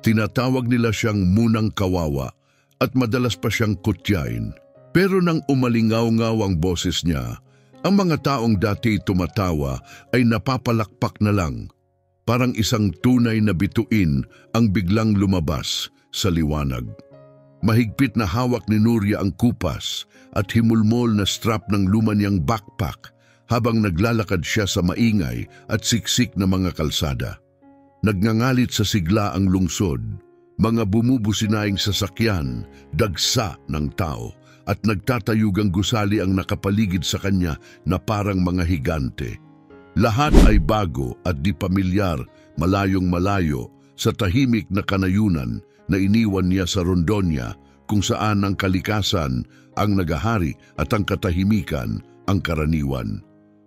Tinatawag nila siyang munang kawawa at madalas pa siyang kutyain. Pero nang umalingaw-ngaw ang boses niya, ang mga taong dati tumatawa ay napapalakpak na lang. Parang isang tunay na bituin ang biglang lumabas sa liwanag. Mahigpit na hawak ni Nuria ang kupas at himulmol na strap ng luma niyang backpack habang naglalakad siya sa maingay at siksik na mga kalsada. Nagngangalit sa sigla ang lungsod, mga bumubusinaing sasakyan, dagsa ng tao, at nagtatayugang gusali ang nakapaligid sa kanya na parang mga higante. Lahat ay bago at di pamilyar, malayong malayo sa tahimik na kanayunan na iniwan niya sa Rondonia, kung saan ang kalikasan ang nagahari at ang katahimikan ang karaniwan.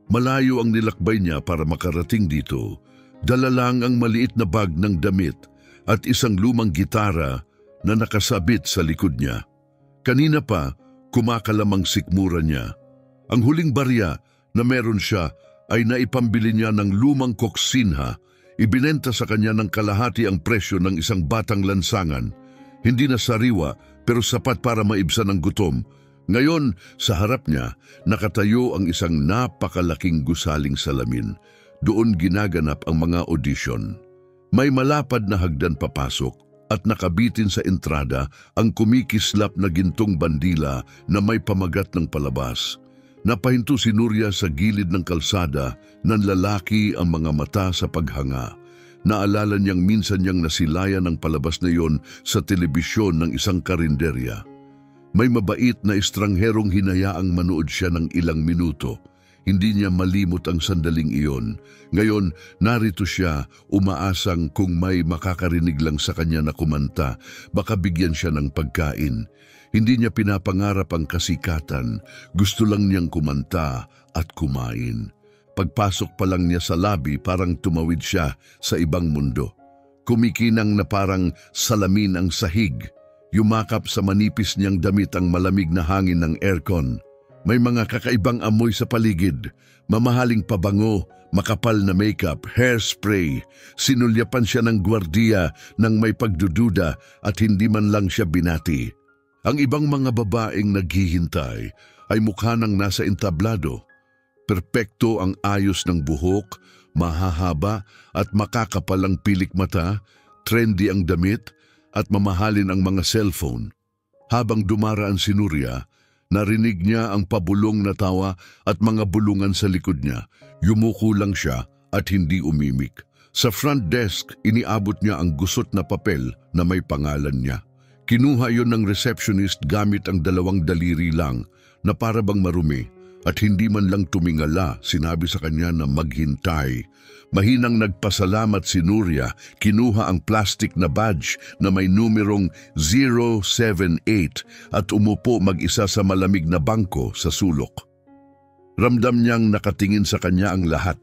Malayo ang nilakbay niya para makarating dito. Dala lang ang maliit na bag ng damit at isang lumang gitara na nakasabit sa likod niya. Kanina pa, kumakalamang sikmura niya. Ang huling barya na meron siya ay naipambili niya ng lumang koksinha. Ibinenta sa kanya ng kalahati ang presyo ng isang batang lansangan. Hindi na sariwa pero sapat para maibsan ang gutom. Ngayon, sa harap niya, nakatayo ang isang napakalaking gusaling salamin. Doon ginaganap ang mga audition. May malapad na hagdan papasok at nakabitin sa entrada ang kumikislap na gintong bandila na may pamagat ng palabas. Napahinto si Nuria sa gilid ng kalsada, nanlalaki ang mga mata sa paghanga. Naalala niyang minsan niyang nasilayan ng palabas na iyon sa telebisyon ng isang karinderya. May mabait na estrangherong hinayaang manood siya ng ilang minuto. Hindi niya malimot ang sandaling iyon. Ngayon, narito siya, umaasang kung may makakarinig lang sa kanya na kumanta, baka bigyan siya ng pagkain. Hindi niya pinapangarap ang kasikatan, gusto lang niyang kumanta at kumain. Pagpasok pa lang niya sa labi, parang tumawid siya sa ibang mundo. Kumikinang na parang salamin ang sahig. Yumakap sa manipis niyang damit ang malamig na hangin ng aircon. May mga kakaibang amoy sa paligid, mamahaling pabango, makapal na makeup, hairspray. Sinulyapan siya ng gwardiya nang may pagdududa at hindi man lang siya binati. Ang ibang mga babaeng naghihintay ay mukha nang nasa entablado. Perpekto ang ayos ng buhok, mahahaba at makakapal ang pilik mata, trendy ang damit at mamahalin ang mga cellphone. Habang dumaraan si Nuria, narinig niya ang pabulong na tawa at mga bulungan sa likod niya. Yumuko lang siya at hindi umimik. Sa front desk, iniabot niya ang gusot na papel na may pangalan niya. Kinuha yon ng receptionist gamit ang 2 daliri lang na para bang marumi at hindi man lang tumingala. Sinabi sa kanya na maghintay. Mahinang nagpasalamat si Nuria, kinuha ang plastic na badge na may numerong 078 at umupo mag-isa sa malamig na bangko sa sulok. Ramdam niyang nakatingin sa kanya ang lahat.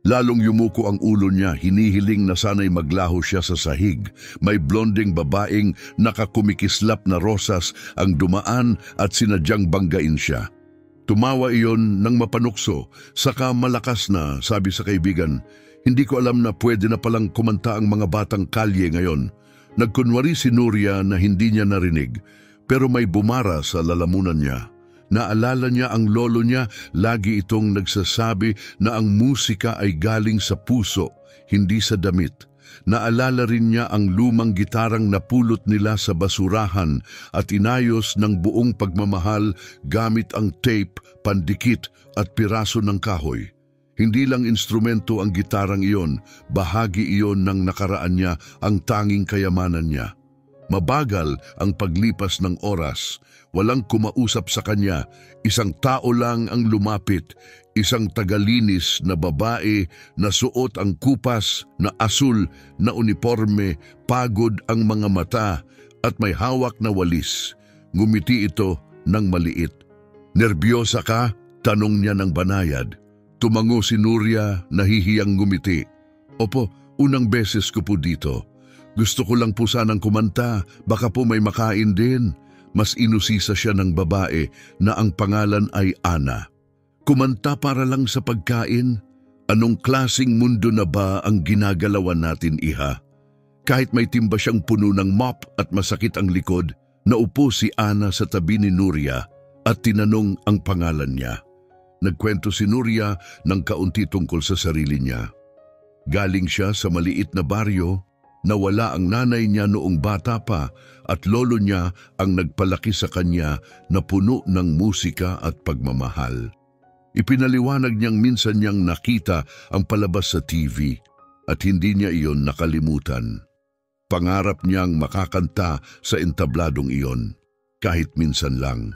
Lalong yumuko ang ulo niya, hinihiling na sana'y maglaho siya sa sahig. May blonding babaeng nakakumikislap na rosas ang dumaan at sinadyang banggain siya. Tumawa iyon ng mapanukso, saka malakas na sabi sa kaibigan, "Hindi ko alam na pwede na palang kumanta ang mga batang kalye ngayon." Nagkunwari si Nuria na hindi niya narinig, pero may bumara sa lalamunan niya. Naalala niya ang lolo niya, lagi itong nagsasabi na ang musika ay galing sa puso, hindi sa damit. Naalala rin niya ang lumang gitarang napulot nila sa basurahan at inayos ng buong pagmamahal gamit ang tape, pandikit at piraso ng kahoy. Hindi lang instrumento ang gitarang iyon, bahagi iyon ng nakaraan niya, ang tanging kayamanan niya. Mabagal ang paglipas ng oras, walang kumausap sa kanya, isang tao lang ang lumapit, isang tagalinis na babae na suot ang kupas na asul na uniforme, pagod ang mga mata at may hawak na walis. Ngumiti ito ng maliit. "Nerbiyosa ka?" tanong niya ng banayad. Tumango si Nuria, nahihiyang ngumiti. "Opo, unang beses ko po dito. Gusto ko lang po sanang kumanta, baka po may makain din." Mas inusisa siya ng babae na ang pangalan ay Ana. "Kumanta para lang sa pagkain? Anong klasing mundo na ba ang ginagalawan natin, iha?" Kahit may timba siyang puno ng mop at masakit ang likod, naupo si Ana sa tabi ni Nuria at tinanong ang pangalan niya. Nagkwento si Nuria ng kaunti tungkol sa sarili niya. Galing siya sa maliit na baryo, nawala ang nanay niya noong bata pa at lolo niya ang nagpalaki sa kanya na puno ng musika at pagmamahal. Ipinaliwanag niyang minsan niyang nakita ang palabas sa TV at hindi niya iyon nakalimutan. Pangarap niyang makakanta sa entabladong iyon, kahit minsan lang.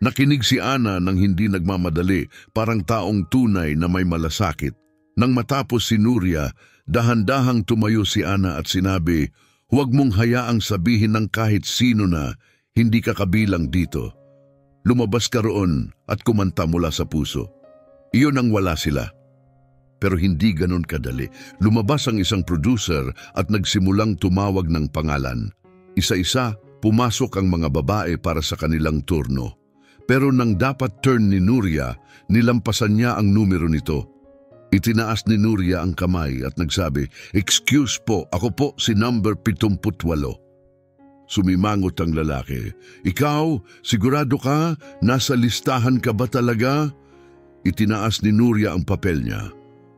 Nakinig si Ana nang hindi nagmamadali, parang taong tunay na may malasakit. Nang matapos si Nuria, dahan-dahang tumayo si Ana at sinabi, "Huwag mong hayaang sabihin ng kahit sino na hindi ka kabilang dito. Lumabas ka roon at kumanta mula sa puso." Iyon ang wala sila. Pero hindi ganon kadali. Lumabas ang isang producer at nagsimulang tumawag ng pangalan. Isa-isa, pumasok ang mga babae para sa kanilang turno. Pero nang dapat turn ni Nuria, nilampasan niya ang numero nito. Itinaas ni Nuria ang kamay at nagsabi, "Excuse po, ako po si number 78. Sumimangot ang lalaki. "Ikaw, sigurado ka? Nasa listahan ka ba talaga?" Itinaas ni Nuria ang papel niya.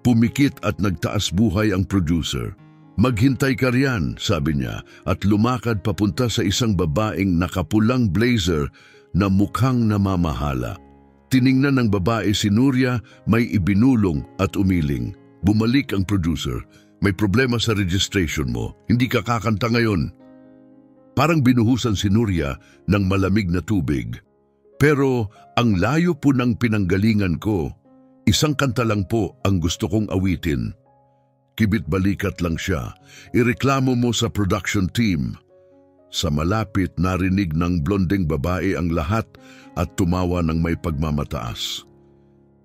Pumikit at nagtaas buhay ang producer. "Maghintay ka riyan," sabi niya, at lumakad papunta sa isang babaeng nakapulang blazer na mukhang namamahala. Tiningnan ng babae si Nuria, may ibinulong at umiling. Bumalik ang producer. "May problema sa registration mo. Hindi ka kakanta ngayon." Parang binuhusan si Nuria ng malamig na tubig. "Pero ang layo po ng pinanggalingan ko. Isang kanta lang po ang gusto kong awitin." Kibit-balikat lang siya. "Ireklamo mo sa production team." Sa malapit narinig ng blondeng babae ang lahat at tumawa ng may pagmamataas.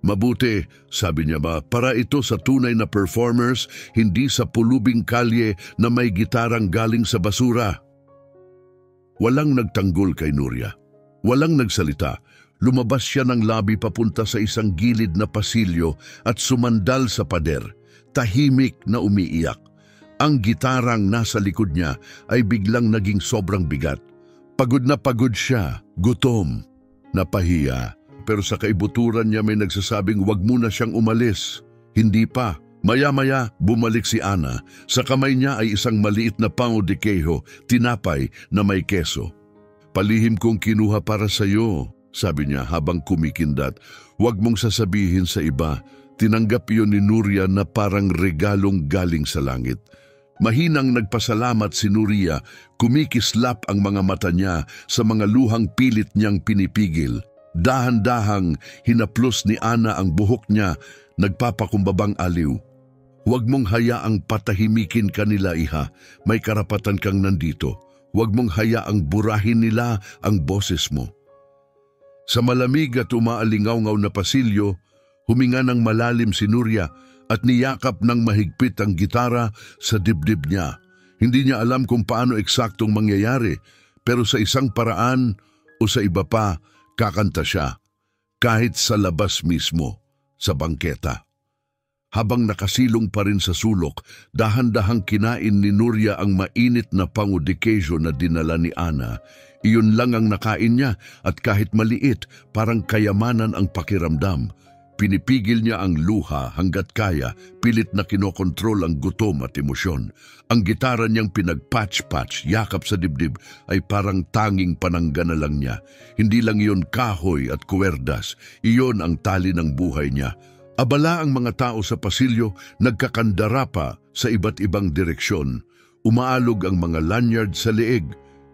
"Mabuti," sabi niya ba, "para ito sa tunay na performers, hindi sa pulubing kalye na may gitarang galing sa basura." Walang nagtanggol kay Nuria. Walang nagsalita. Lumabas siya ng lobby papunta sa isang gilid na pasilyo at sumandal sa pader, tahimik na umiiyak. Ang gitarang nasa likod niya ay biglang naging sobrang bigat. Pagod na pagod siya, gutom, napahiya. Pero sa kaibuturan niya may nagsasabing wag muna siyang umalis. Hindi pa. Maya-maya bumalik si Ana. Sa kamay niya ay isang maliit na pao de queijo, tinapay na may keso. "Palihim kong kinuha para sa iyo," sabi niya habang kumikindat. "Huwag mong sasabihin sa iba." Tinanggap iyon ni Nuria na parang regalong galing sa langit. Mahinang nagpasalamat si Nuria, kumikislap ang mga mata niya sa mga luhang pilit niyang pinipigil. Dahan-dahang hinaplos ni Ana ang buhok niya, nagpapakumbabang aliw. "Huwag mong hayaang patahimikin kanila, iha. May karapatan kang nandito. Huwag mong hayaang burahin nila ang boses mo." Sa malamig at umaalingaw-ngaw na pasilyo, huminga ng malalim si Nuria at niyakap ng mahigpit ang gitara sa dibdib niya. Hindi niya alam kung paano eksaktong mangyayari, pero sa isang paraan o sa iba pa, kakanta siya, kahit sa labas mismo, sa bangketa. Habang nakasilong pa rin sa sulok, dahan-dahang kinain ni Nuria ang mainit na pango de queijo na dinala ni Ana. Iyon lang ang nakain niya at kahit maliit, parang kayamanan ang pakiramdam. Pinipigil niya ang luha hanggat kaya, pilit na kinokontrol ang gutom at emosyon. Ang gitara niyang pinagpatch-patch, yakap sa dibdib, ay parang tanging panangga na lang niya. Hindi lang iyon kahoy at kuwerdas, iyon ang tali ng buhay niya. Abala ang mga tao sa pasilyo, nagkakandara pa sa iba't ibang direksyon. Umaalog ang mga lanyard sa leeg,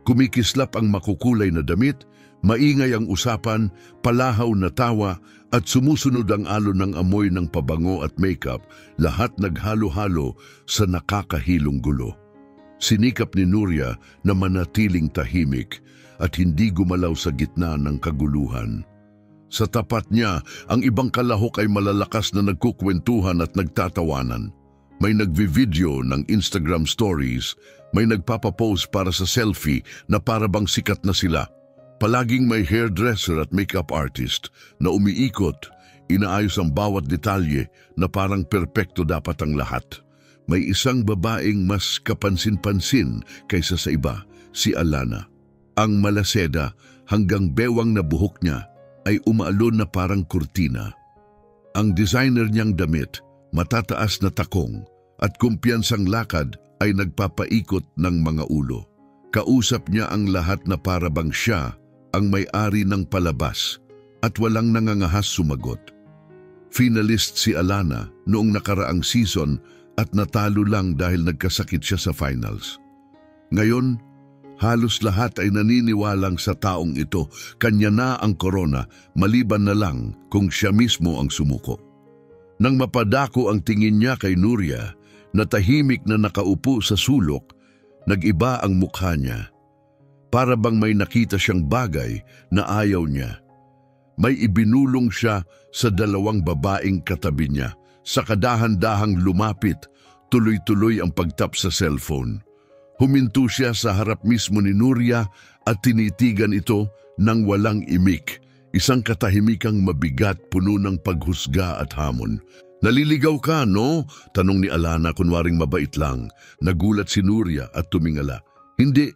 kumikislap ang makukulay na damit, maingay ang usapan, palahaw na tawa, at sumusunod ang alon ng amoy ng pabango at makeup, lahat naghalo-halo sa nakakahilong gulo. Sinikap ni Nuria na manatiling tahimik at hindi gumalaw sa gitna ng kaguluhan. Sa tapat niya, ang ibang kalahok ay malalakas na nagkukwentuhan at nagtatawanan. May nagvi-video ng Instagram stories, may nagpapapost para sa selfie na parabang sikat na sila. Palaging may hairdresser at makeup artist na umiikot, inaayos ang bawat detalye na parang perpekto dapat ang lahat. May isang babaeng mas kapansin-pansin kaysa sa iba, si Alana. Ang malaseda hanggang bewang na buhok niya ay umaalon na parang kurtina. Ang designer niyang damit, matataas na takong at kumpiyansang lakad ay nagpapaikot ng mga ulo. Kausap niya ang lahat na para bang siya ang may-ari ng palabas at walang nangangahas sumagot. Finalist si Alana noong nakaraang season at natalo lang dahil nagkasakit siya sa finals. Ngayon, halos lahat ay naniniwalang sa taong ito, kanya na ang corona, maliban na lang kung siya mismo ang sumuko. Nang mapadako ang tingin niya kay Nuria, na tahimik na nakaupo sa sulok, nag-iba ang mukha niya. Para bang may nakita siyang bagay na ayaw niya. May ibinulong siya sa dalawang babaeng katabi niya. Sa kadahan-dahang lumapit, tuloy-tuloy ang pagtap sa cellphone. Huminto siya sa harap mismo ni Nuria at tinitigan ito ng walang imik. Isang katahimikang mabigat, puno ng paghusga at hamon. "Naliligaw ka, no?" tanong ni Alana, kunwaring mabait lang. Nagulat si Nuria at tumingala. "Hindi,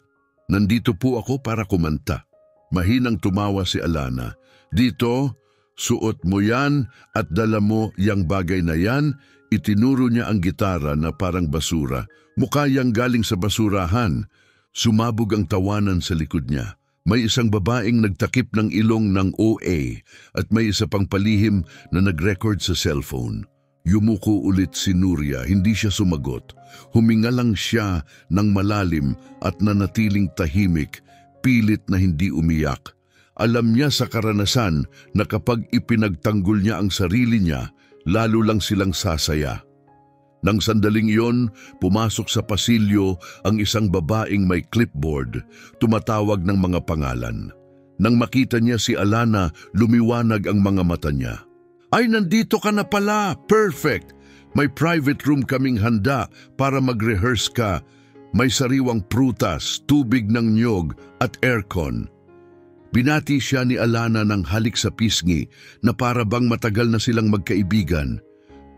nandito po ako para kumanta." Mahinang tumawa si Alana. "Dito, suot mo yan at dala mo yang bagay na yan." Itinuro niya ang gitara na parang basura. Mukha yang galing sa basurahan. Sumabog ang tawanan sa likod niya. May isang babaeng nagtakip ng ilong ng OA at may isa pang palihim na nag-record sa cellphone. Yumuko ulit si Nuria, hindi siya sumagot. Huminga lang siya ng malalim at nanatiling tahimik, pilit na hindi umiyak. Alam niya sa karanasan na kapag ipinagtanggol niya ang sarili niya, lalo lang silang sasaya. Nang sandaling iyon, pumasok sa pasilyo ang isang babaeng may clipboard, tumatawag ng mga pangalan. Nang makita niya si Alana, lumiwanag ang mga mata niya. "Ay, nandito ka na pala! Perfect! May private room kaming handa para mag-rehearse ka. May sariwang prutas, tubig ng niyog at aircon." Binati siya ni Alana ng halik sa pisngi na para bang matagal na silang magkaibigan.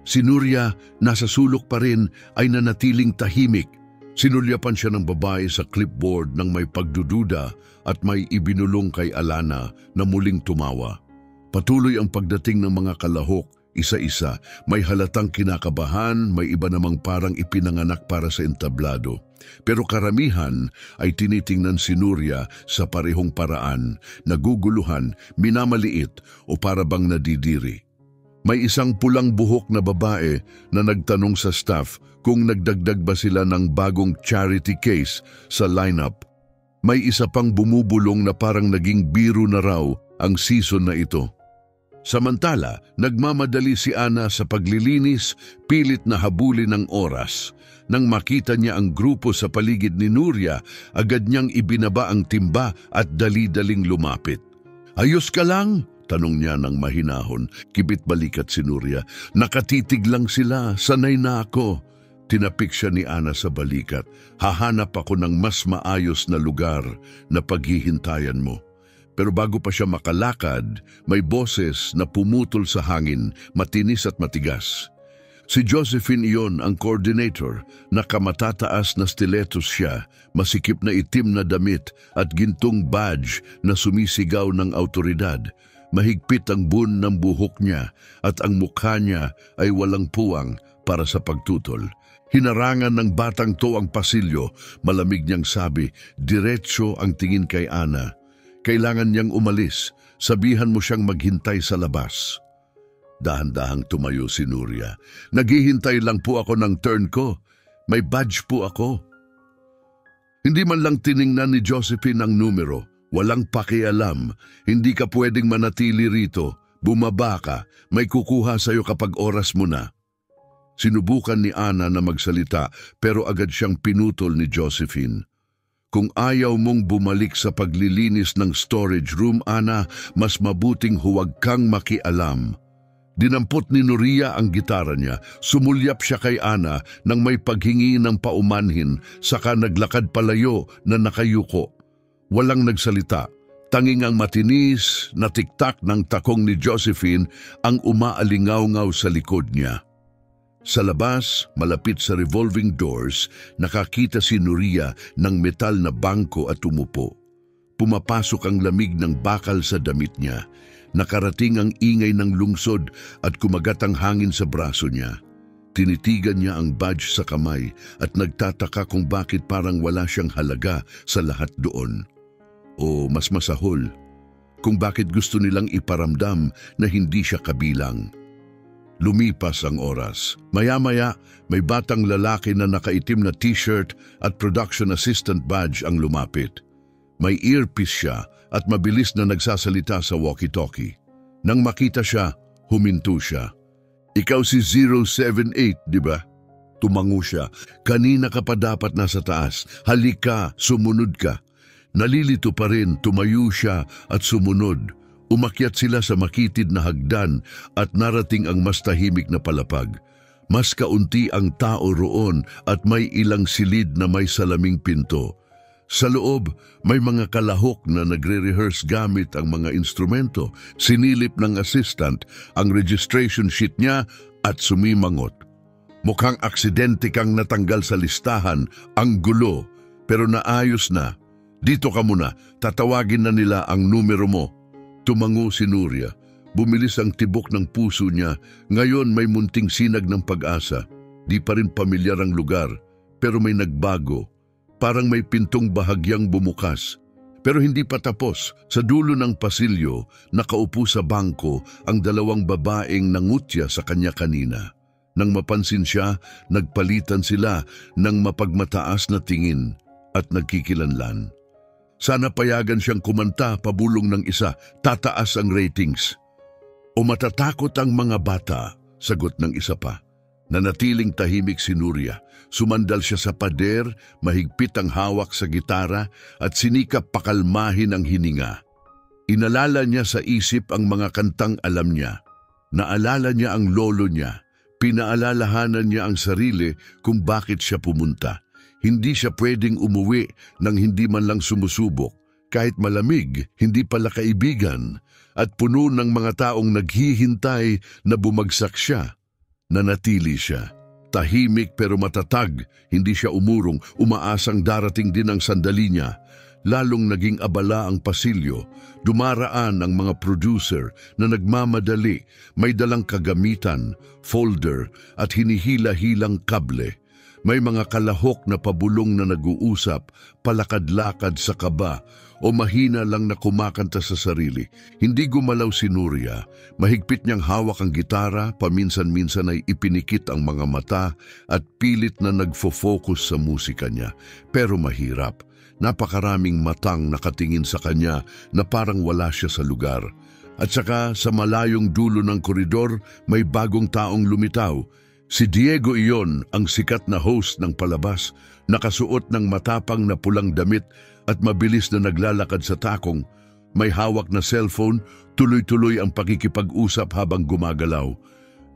Si Nuria, nasa sulok pa rin, ay nanatiling tahimik. Sinulyapan siya ng babae sa clipboard ng may pagdududa at may ibinulong kay Alana na muling tumawa. Patuloy ang pagdating ng mga kalahok, isa-isa. May halatang kinakabahan, may iba namang parang ipinanganak para sa entablado. Pero karamihan ay tinitingnan si Nuria sa parehong paraan, naguguluhan, minamaliit o para bang nadidiri. May isang pulang buhok na babae na nagtanong sa staff kung nagdagdag ba sila ng bagong charity case sa lineup. May isa pang bumubulong na parang naging biro na raw ang season na ito. Samantala, nagmamadali si Ana sa paglilinis, pilit na habulin ng oras. Nang makita niya ang grupo sa paligid ni Nuria, agad niyang ibinaba ang timba at dali-daling lumapit. "Ayos ka lang?" tanong niya ng mahinahon. Kibit balikat si Nuria. "Nakatitig lang sila, sanay na ako." Tinapik siya ni Ana sa balikat. "Hahanap ako ng mas maayos na lugar na paghihintayan mo." Pero bago pa siya makalakad, may boses na pumutol sa hangin, matinis at matigas. Si Josephine iyon ang coordinator, nakamatataas na stilettos siya, masikip na itim na damit at gintong badge na sumisigaw ng autoridad. Mahigpit ang bun ng buhok niya at ang mukha niya ay walang puwang para sa pagtutol. Hinarangan ng batang to ang pasilyo, malamig niyang sabi, diretso ang tingin kay Ana. "Kailangan niyang umalis, sabihan mo siyang maghintay sa labas." Dahan-dahang tumayo si Nuria. "Naghihintay lang po ako ng turn ko. May badge po ako." Hindi man lang tiningnan ni Josephine ang numero. Walang pakialam. "Hindi ka pwedeng manatili rito. Bumaba ka. May kukuha sa'yo kapag oras mo na." Sinubukan ni Ana na magsalita pero agad siyang pinutol ni Josephine. "Kung ayaw mong bumalik sa paglilinis ng storage room, Ana, mas mabuting huwag kang makialam." Dinampot ni Nuria ang gitara niya. Sumulyap siya kay Ana nang may paghingi ng paumanhin, saka naglakad palayo na nakayuko. Walang nagsalita. Tanging ang matinis na tiktak ng takong ni Josephine ang umaalingaw-ngaw sa likod niya. Sa labas, malapit sa revolving doors, nakakita si Nuria ng metal na bangko at umupo. Pumapasok ang lamig ng bakal sa damit niya. Nakarating ang ingay ng lungsod at kumagat ang hangin sa braso niya. Tinitigan niya ang badge sa kamay at nagtataka kung bakit parang wala siyang halaga sa lahat doon. O mas masahol, kung bakit gusto nilang iparamdam na hindi siya kabilang. Lumipas ang oras. Maya-maya, may batang lalaki na nakaitim na t-shirt at production assistant badge ang lumapit. May earpiece siya at mabilis na nagsasalita sa walkie-talkie. Nang makita siya, huminto siya. "Ikaw si 078, di ba?" Tumango siya. "Kanina ka pa dapat nasa taas. Halika, sumunod ka." Nalilito pa rin, tumayo siya at sumunod. Umakyat sila sa makitid na hagdan at narating ang mas tahimik na palapag. Mas kaunti ang tao roon at may ilang silid na may salaming pinto. Sa loob, may mga kalahok na nagre-rehearse gamit ang mga instrumento. Sinilip ng assistant ang registration sheet niya at sumimangot. "Mukhang aksidente kang natanggal sa listahan, ang gulo, pero naayos na. Dito ka muna, tatawagin na nila ang numero mo." Tumango si Nuria. Bumilis ang tibok ng puso niya. Ngayon may munting sinag ng pag-asa. Di pa rin pamilyar ang lugar, pero may nagbago. Parang may pintong bahagyang bumukas. Pero hindi pa tapos. Sa dulo ng pasilyo, nakaupo sa bangko ang dalawang babaeng nangutya sa kanya kanina. Nang mapansin siya, nagpalitan sila ng mapagmataas na tingin at nagkikilanlan. Sana payagan siyang kumanta, pabulong ng isa, tataas ang ratings. "O matatakot ang mga bata," sagot ng isa pa. Nanatiling tahimik si Nuria. Sumandal siya sa pader, mahigpit ang hawak sa gitara at sinikap pakalmahin ang hininga. Inalala niya sa isip ang mga kantang alam niya. Naalala niya ang lolo niya. Pinaalalahanan niya ang sarili kung bakit siya pumunta. Hindi siya pwedeng umuwi nang hindi man lang sumusubok. Kahit malamig, hindi pala kaibigan. At puno ng mga taong naghihintay na bumagsak siya. Nanatili siya. Tahimik pero matatag. Hindi siya umurong, umaasang darating din ang sandali niya. Lalong naging abala ang pasilyo. Dumaraan ang mga producer na nagmamadali, may dalang kagamitan, folder at hinihila-hilang kable. May mga kalahok na pabulong na nag-uusap, palakad-lakad sa kaba o mahina lang na kumakanta sa sarili. Hindi gumalaw si Nuria. Mahigpit niyang hawak ang gitara, paminsan-minsan ay ipinikit ang mga mata at pilit na nagfo-focus sa musika niya. Pero mahirap. Napakaraming matang nakatingin sa kanya na parang wala siya sa lugar. At saka sa malayong dulo ng koridor, may bagong taong lumitaw. Si Diego iyon, ang sikat na host ng palabas, nakasuot ng matapang na pulang damit at mabilis na naglalakad sa takong. May hawak na cellphone, tuloy-tuloy ang pakikipag-usap habang gumagalaw.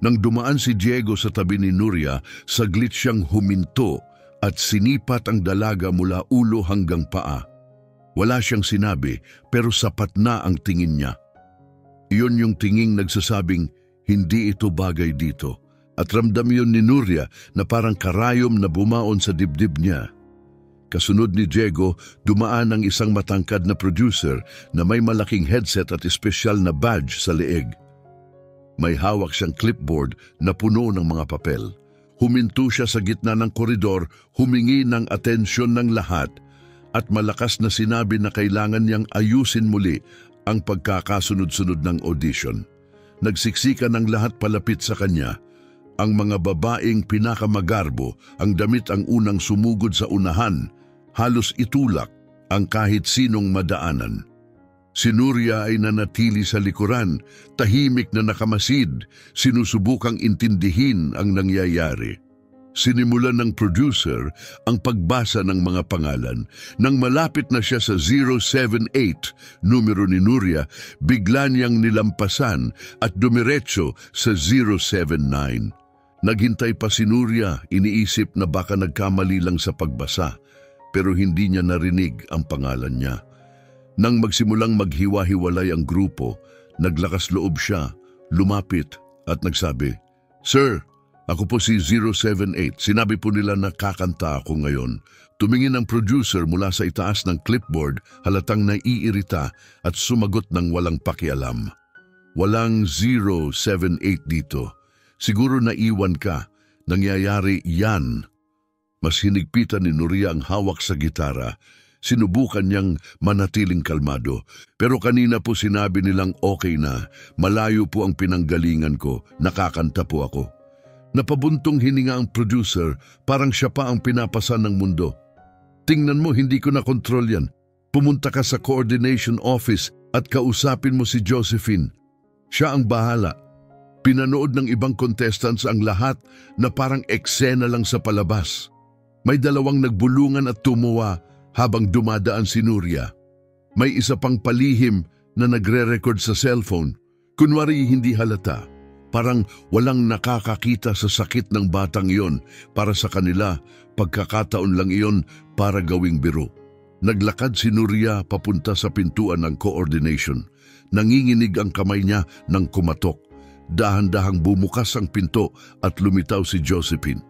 Nang dumaan si Diego sa tabi ni Nuria, saglit siyang huminto at sinipat ang dalaga mula ulo hanggang paa. Wala siyang sinabi, pero sapat na ang tingin niya. Iyon yung tinging nagsasabing, hindi ito bagay dito. At ramdam yun ni Nuria na parang karayom na bumaon sa dibdib niya. Kasunod ni Diego, dumaan ang isang matangkad na producer na may malaking headset at espesyal na badge sa leeg. May hawak siyang clipboard na puno ng mga papel. Huminto siya sa gitna ng koridor, humingi ng atensyon ng lahat at malakas na sinabi na kailangan niyang ayusin muli ang pagkakasunod-sunod ng audition. Nagsiksika ng lahat palapit sa kanya. Ang mga babaeng pinakamagarbo, ang damit ang unang sumugod sa unahan, halos itulak ang kahit sinong madaanan. Si Nuria ay nanatili sa likuran, tahimik na nakamasid, sinusubukang intindihin ang nangyayari. Sinimulan ng producer ang pagbasa ng mga pangalan. Nang malapit na siya sa 078, numero ni Nuria, bigla niyang nilampasan at dumiretso sa 079. Naghintay pa si Nuria, iniisip na baka nagkamali lang sa pagbasa, pero hindi niya narinig ang pangalan niya. Nang magsimulang maghiwa-hiwalay ang grupo, naglakas loob siya, lumapit at nagsabi, "Sir, Ako po si 078. Sinabi po nila na kakanta ako ngayon. Tumingin ang producer mula sa itaas ng clipboard, halatang naiirita at sumagot ng walang pakialam. Walang 078 dito. Siguro naiwan ka. Nangyayari yan. Mas hinigpitan ni Nuria ang hawak sa gitara. Sinubukan niyang manatiling kalmado. Pero kanina po sinabi nilang okay na. Malayo po ang pinanggalingan ko. Nakakanta po ako. Napabuntong hininga ang producer, parang siya pa ang pinapasan ng mundo. Tingnan mo, hindi ko na kontrol yan. Pumunta ka sa coordination office at kausapin mo si Josephine. Siya ang bahala. Pinanood ng ibang contestants ang lahat na parang eksena lang sa palabas. May dalawang nagbulungan at tumuwa habang dumadaan si Nuria. May isa pang palihim na nagre-record sa cellphone. Kunwari hindi halata. Parang walang nakakakita sa sakit ng batang iyon. Para sa kanila, pagkakataon lang iyon para gawing biro. Naglakad si Nuria papunta sa pintuan ng coordination. Nanginginig ang kamay niya ng kumatok. Dahan-dahang bumukas ang pinto at lumitaw si Josephine.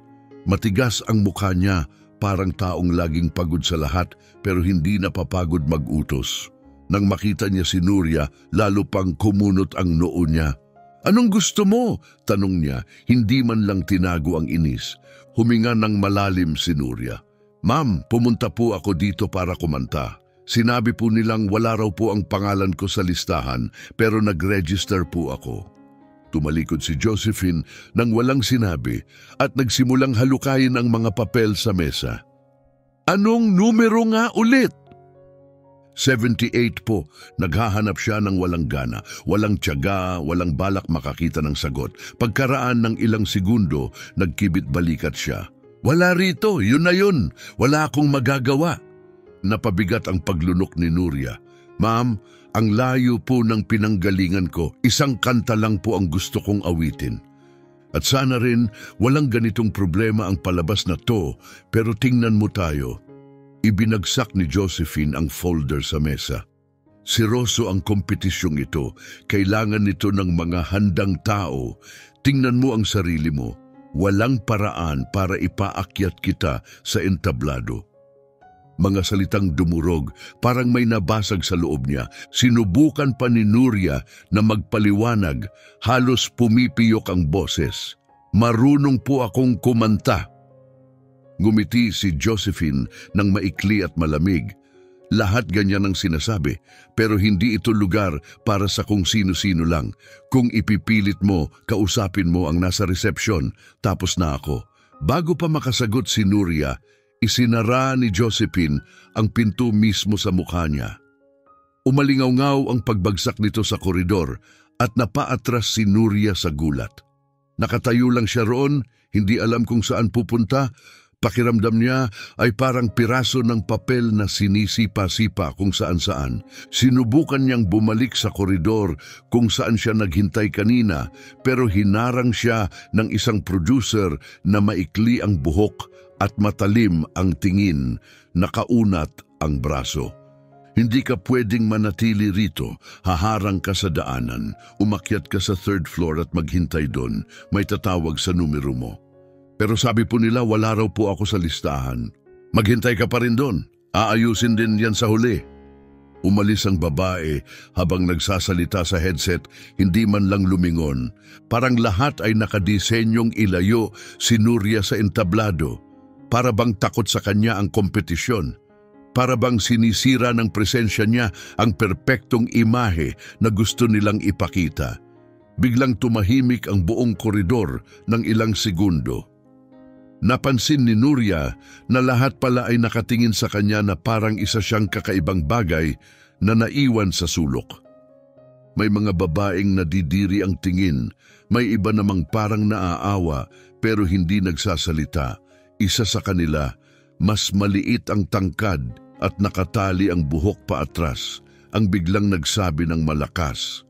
Matigas ang mukha niya, parang taong laging pagod sa lahat pero hindi napapagod mag-utos. Nang makita niya si Nuria, lalo pang kumunot ang noo niya. "Anong gusto mo?" tanong niya, hindi man lang tinago ang inis. Huminga ng malalim si Nuria. "Ma'am, pumunta po ako dito para kumanta. Sinabi po nilang wala raw po ang pangalan ko sa listahan pero nag-register po ako." Tumalikod si Josephine nang walang sinabi at nagsimulang halukayin ang mga papel sa mesa. "Anong numero nga ulit?" 78 po. Naghahanap siya ng walang gana, walang tiyaga, walang balak makakita ng sagot. Pagkaraan ng ilang segundo, nagkibit balikat siya. "Wala rito, yun na yun. Wala akong magagawa." Napabigat ang paglunok ni Nuria. "Ma'am, ang layo po ng pinanggalingan ko. Isang kanta lang po ang gusto kong awitin. At sana rin walang ganitong problema ang palabas na to, pero tingnan mo tayo." Ibinagsak ni Josephine ang folder sa mesa. Seroso ang kompetisyong ito. Kailangan nito ng mga handang tao. Tingnan mo ang sarili mo. Walang paraan para ipaakyat kita sa entablado. Mga salitang dumurog, parang may nabasag sa loob niya. Sinubukan pa ni Nuria na magpaliwanag. Halos pumipiyok ang boses. "Marunong po akong kumanta." Ngumiti si Josephine ng maikli at malamig. Lahat ganyan ang sinasabi, pero hindi ito lugar para sa kung sino-sino lang. Kung ipipilit mo, kausapin mo ang nasa resepsyon, tapos na ako. Bago pa makasagot si Nuria, isinara ni Josephine ang pinto mismo sa mukha niya. Umalingaw-ngaw ang pagbagsak nito sa koridor at napaatras si Nuria sa gulat. Nakatayo lang siya roon, hindi alam kung saan pupunta. Pakiramdam niya ay parang piraso ng papel na sinisipa-sipa kung saan-saan. Sinubukan niyang bumalik sa koridor kung saan siya naghintay kanina, pero hinarang siya ng isang producer na maikli ang buhok at matalim ang tingin, nakaunat ang braso. "Hindi ka pwedeng manatili rito. Haharang ka sa daanan. Umakyat ka sa 3rd floor at maghintay doon. May tatawag sa numero mo." Pero sabi po nila wala raw po ako sa listahan. "Maghintay ka pa rin doon. Aayusin din yan sa huli." Umalis ang babae habang nagsasalita sa headset, hindi man lang lumingon. Parang lahat ay nakadisenyong ilayo si Nuria sa entablado. Para bang takot sa kanya ang kompetisyon. Para bang sinisira ng presensya niya ang perpektong imahe na gusto nilang ipakita. Biglang tumahimik ang buong koridor ng ilang segundo. Napansin ni Nuria na lahat pala ay nakatingin sa kanya na parang isa siyang kakaibang bagay na naiwan sa sulok. May mga babaeng nadidiri ang tingin, may iba namang parang naaawa pero hindi nagsasalita. Isa sa kanila, mas maliit ang tangkad at nakatali ang buhok paatras, ang biglang nagsabi ng malakas.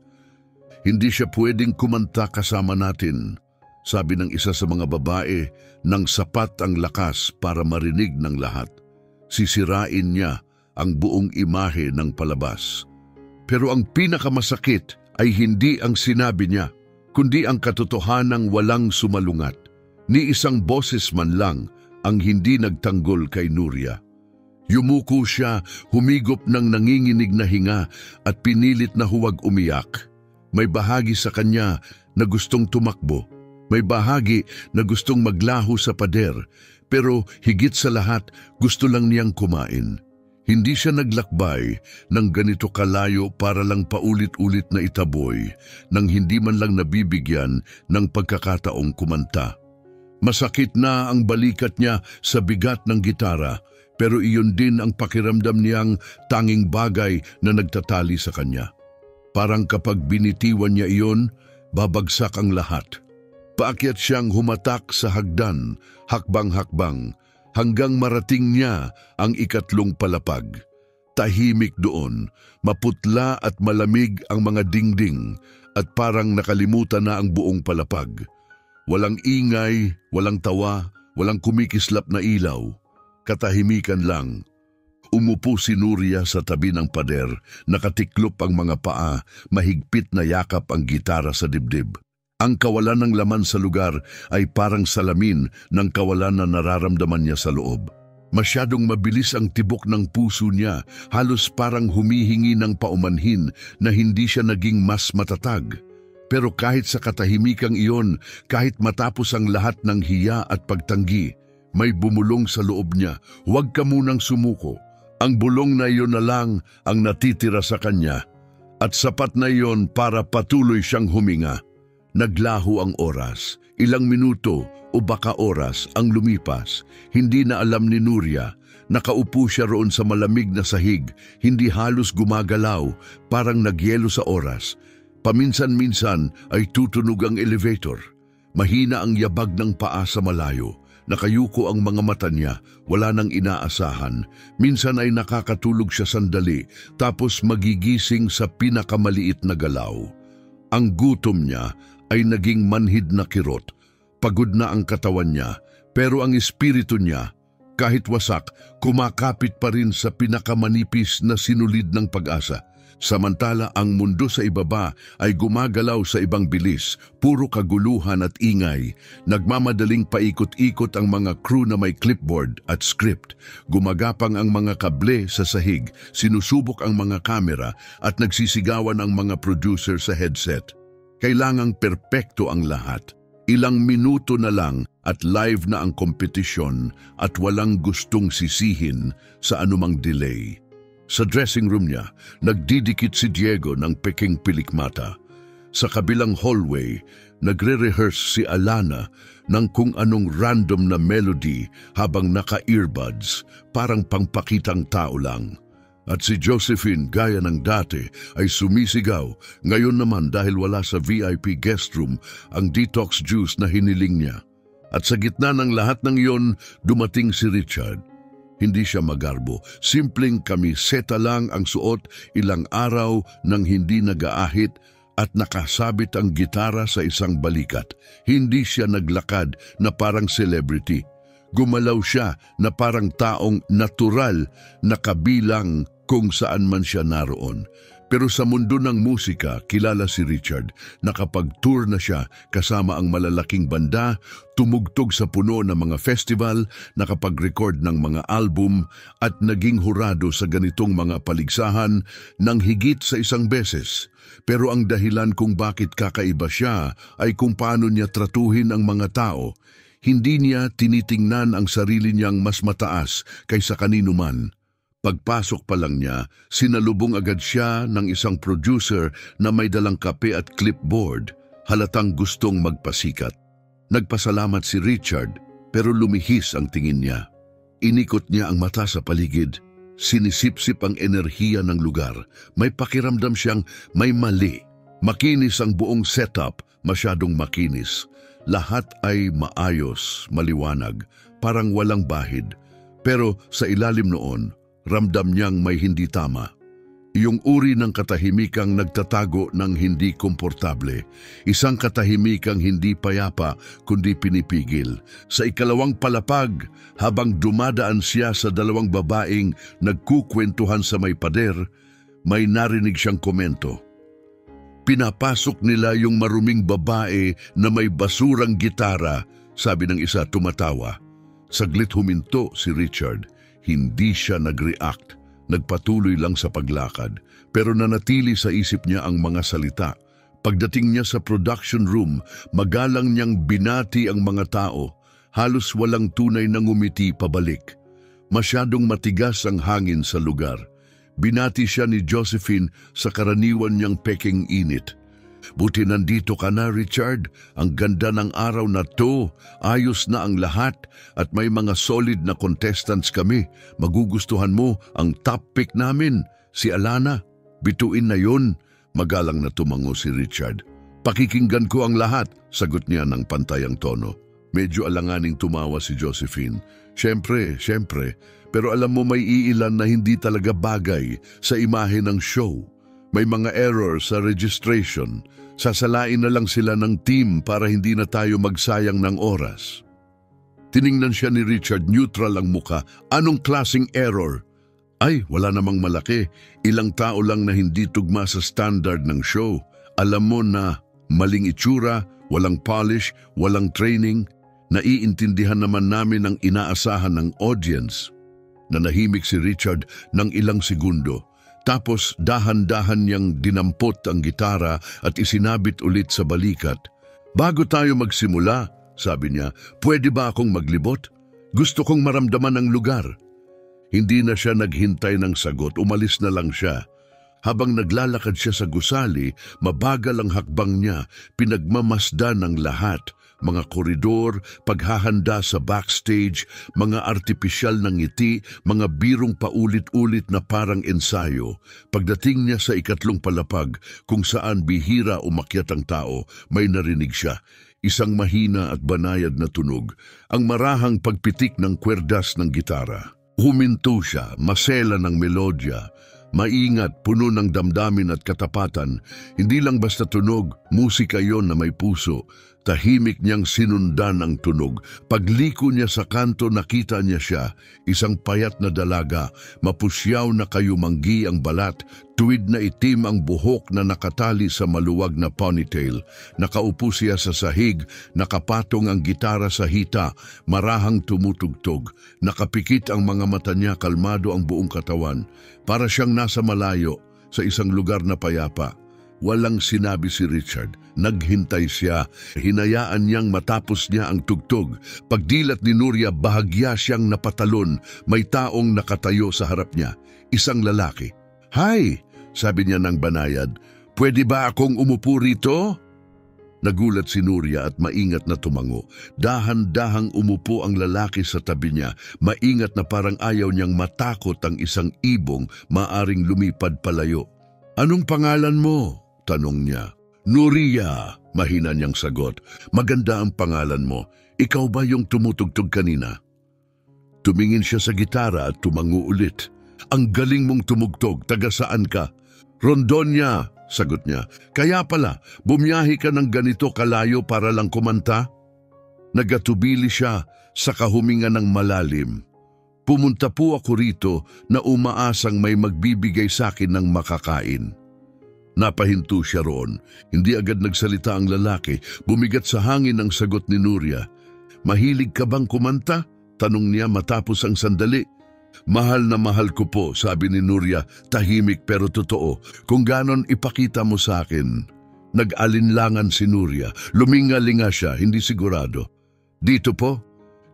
"Hindi siya pwedeng kumanta kasama natin," sabi ng isa sa mga babae nang sapat ang lakas para marinig ng lahat. Sisirain niya ang buong imahe ng palabas. Pero ang pinakamasakit ay hindi ang sinabi niya, kundi ang katotohanang walang sumalungat. Ni isang boses man lang ang hindi nagtanggol kay Nuria. Yumuko siya, humigop ng nanginginig na hinga at pinilit na huwag umiyak. May bahagi sa kanya na gustong tumakbo. May bahagi na gustong maglaho sa pader. Pero higit sa lahat, gusto lang niyang kumain. Hindi siya naglakbay ng ganito kalayo para lang paulit-ulit na itaboy nang hindi man lang nabibigyan ng pagkakataong kumanta. Masakit na ang balikat niya sa bigat ng gitara, pero iyon din ang pakiramdam niyang tanging bagay na nagtatali sa kanya. Parang kapag binitiwan niya iyon, babagsak ang lahat. Paakyat siyang humatak sa hagdan, hakbang-hakbang, hanggang marating niya ang ikatlong palapag. Tahimik doon, maputla at malamig ang mga dingding at parang nakalimutan na ang buong palapag. Walang ingay, walang tawa, walang kumikislap na ilaw. Katahimikan lang. Umupo si Nuria sa tabi ng pader, nakatiklop ang mga paa, mahigpit na yakap ang gitara sa dibdib. Ang kawalan ng laman sa lugar ay parang salamin ng kawalan na nararamdaman niya sa loob. Masyadong mabilis ang tibok ng puso niya, halos parang humihingi ng paumanhin na hindi siya naging mas matatag. Pero kahit sa katahimikang iyon, kahit matapos ang lahat ng hiya at pagtanggi, may bumulong sa loob niya, huwag ka munang sumuko. Ang bulong na iyon na lang ang natitira sa kanya at sapat na iyon para patuloy siyang huminga. Naglaho ang oras, ilang minuto o baka oras ang lumipas. Hindi na alam ni Nuria. Nakaupo siya roon sa malamig na sahig, hindi halos gumagalaw, parang nagyelo sa oras. Paminsan-minsan ay tutunog ang elevator. Mahina ang yabag ng paa sa malayo. Nakayuko ang mga mata niya, wala nang inaasahan. Minsan ay nakakatulog siya sandali, tapos magigising sa pinakamaliit na galaw. Ang gutom niya ay naging manhid na kirot. Pagod na ang katawan niya, pero ang espiritu niya, kahit wasak, kumakapit pa rin sa pinakamanipis na sinulid ng pag-asa. Samantala ang mundo sa ibaba ay gumagalaw sa ibang bilis, puro kaguluhan at ingay. Nagmamadaling paikot-ikot ang mga crew na may clipboard at script. Gumagapang ang mga kable sa sahig, sinusubok ang mga kamera at nagsisigawan ang mga producer sa headset. Kailangang perpekto ang lahat. Ilang minuto na lang at live na ang kompetisyon at walang gustong sisihin sa anumang delay. Sa dressing room niya, nagdidikit si Diego ng peking pilikmata. Sa kabilang hallway, nagre-rehearse si Alana ng kung anong random na melody habang naka-earbuds, parang pangpakitang tao lang. At si Josephine, gaya ng dati, ay sumisigaw. Ngayon naman dahil wala sa VIP guest room ang detox juice na hiniling niya. At sa gitna ng lahat ng iyon, dumating si Richard. Hindi siya magarbo, simpleng kamiseta lang ang suot, ilang araw nang hindi nag-aahit at nakasabit ang gitara sa isang balikat. Hindi siya naglakad na parang celebrity. Gumalaw siya na parang taong natural na kabilang kung saan man siya naroon. Pero sa mundo ng musika, kilala si Richard. Nakapag-tour na siya kasama ang malalaking banda, tumugtog sa puno ng mga festival, nakapag-record ng mga album at naging hurado sa ganitong mga paligsahan ng higit sa isang beses. Pero ang dahilan kung bakit kakaiba siya ay kung paano niya tratuhin ang mga tao. Hindi niya tinitingnan ang sarili niyang mas mataas kaysa kanino man. Pagpasok pa lang niya, sinalubong agad siya ng isang producer na may dalang kape at clipboard, halatang gustong magpasikat. Nagpasalamat si Richard, pero lumihis ang tingin niya. Inikot niya ang mata sa paligid, sinisipsip ang enerhiya ng lugar. May pakiramdam siyang may mali. Makinis ang buong setup, masyadong makinis. Lahat ay maayos, maliwanag, parang walang bahid. Pero sa ilalim noon, ramdam niyang may hindi tama. Iyong uri ng katahimikang nagtatago ng hindi komportable. Isang katahimikang hindi payapa kundi pinipigil. Sa ikalawang palapag, habang dumadaan siya sa dalawang babaeng nagkukwentuhan sa may pader, may narinig siyang komento. Pinapasok nila yung maruming babae na may basurang gitara sabi ng isa tumatawa. Saglit huminto si Richard. Hindi siya nag-react. Nagpatuloy lang sa paglakad. Pero nanatili sa isip niya ang mga salita. Pagdating niya sa production room, magalang niyang binati ang mga tao. Halos walang tunay na ngumiti pabalik. Masyadong matigas ang hangin sa lugar. Binati siya ni Josephine sa karaniwan niyang peking init. Buti nandito ka na, Richard. Ang ganda ng araw na to. Ayos na ang lahat at may mga solid na contestants kami. Magugustuhan mo ang top pick namin, si Alana. Bituin na yun. Magalang na tumango si Richard. Pakikinggan ko ang lahat, sagot niya ng pantayang tono. Medyo alanganing tumawa si Josephine. Siyempre. Pero alam mo may iilan na hindi talaga bagay sa imahe ng show. May mga error sa registration. Sasalain na lang sila ng team para hindi na tayo magsayang ng oras. Tiningnan siya ni Richard, neutral ang muka. Anong klaseng error? Ay, wala namang malaki. Ilang tao lang na hindi tugma sa standard ng show. Alam mo na maling itsura, walang polish, walang training. Naiintindihan naman namin ang inaasahan ng audience. Nanahimik si Richard ng ilang segundo. Tapos dahan-dahan niyang dinampot ang gitara at isinabit ulit sa balikat. Bago tayo magsimula, sabi niya, pwede ba akong maglibot? Gusto kong maramdaman ang lugar. Hindi na siya naghintay ng sagot, umalis na lang siya. Habang naglalakad siya sa gusali, mabagal ang hakbang niya, pinagmamasdan ng lahat. Mga koridor, paghahanda sa backstage, mga artipisyal na ngiti, mga birong paulit-ulit na parang ensayo. Pagdating niya sa ikatlong palapag, kung saan bihira umakyat ang tao, may narinig siya. Isang mahina at banayad na tunog, ang marahang pagpitik ng kwerdas ng gitara. Huminto siya, masela ng melodya. Maingat, puno ng damdamin at katapatan. Hindi lang basta tunog, musika yon na may puso. Tahimik niyang sinundan ang tunog. Pagliko niya sa kanto, nakita niya siya, isang payat na dalaga, mapusyaw na kayumanggi ang balat, tuwid na itim ang buhok na nakatali sa maluwag na ponytail. Nakaupo siya sa sahig, nakapatong ang gitara sa hita, marahang tumutugtog. Nakapikit ang mga mata niya, kalmado ang buong katawan. Para siyang nasa malayo, sa isang lugar na payapa. Walang sinabi si Richard. Naghintay siya. Hinayaan niyang matapos niya ang tugtog. Pagdilat ni Nuria, bahagya siyang napatalon. May taong nakatayo sa harap niya. Isang lalaki. Hi, sabi niya ng banayad. Pwede ba akong umupo rito? Nagulat si Nuria at maingat na tumango. Dahan-dahang umupo ang lalaki sa tabi niya. Maingat na parang ayaw niyang matakot ang isang ibong maaring lumipad palayo. Anong pangalan mo? Tanong niya. Nuria, mahina niyang sagot. Maganda ang pangalan mo. Ikaw ba yung tumutugtog kanina? Tumingin siya sa gitara at tumango ulit. Ang galing mong tumugtog, taga saan ka? Rondonia, sagot niya. Kaya pala, bumiyahe ka ng ganito kalayo para lang kumanta? Nagatubili siya sa kahuminga ng malalim. Pumunta po ako rito na umaasang may magbibigay sa akin ng makakain. Napahinto siya roon. Hindi agad nagsalita ang lalaki. Bumigat sa hangin ang sagot ni Nuria. Mahilig ka bang kumanta? Tanong niya matapos ang sandali. Mahal na mahal ko po, sabi ni Nuria, tahimik pero totoo. Kung ganon ipakita mo sa akin. Nag-alinlangan si Nuria. Luminga-linga siya, hindi sigurado. Dito po?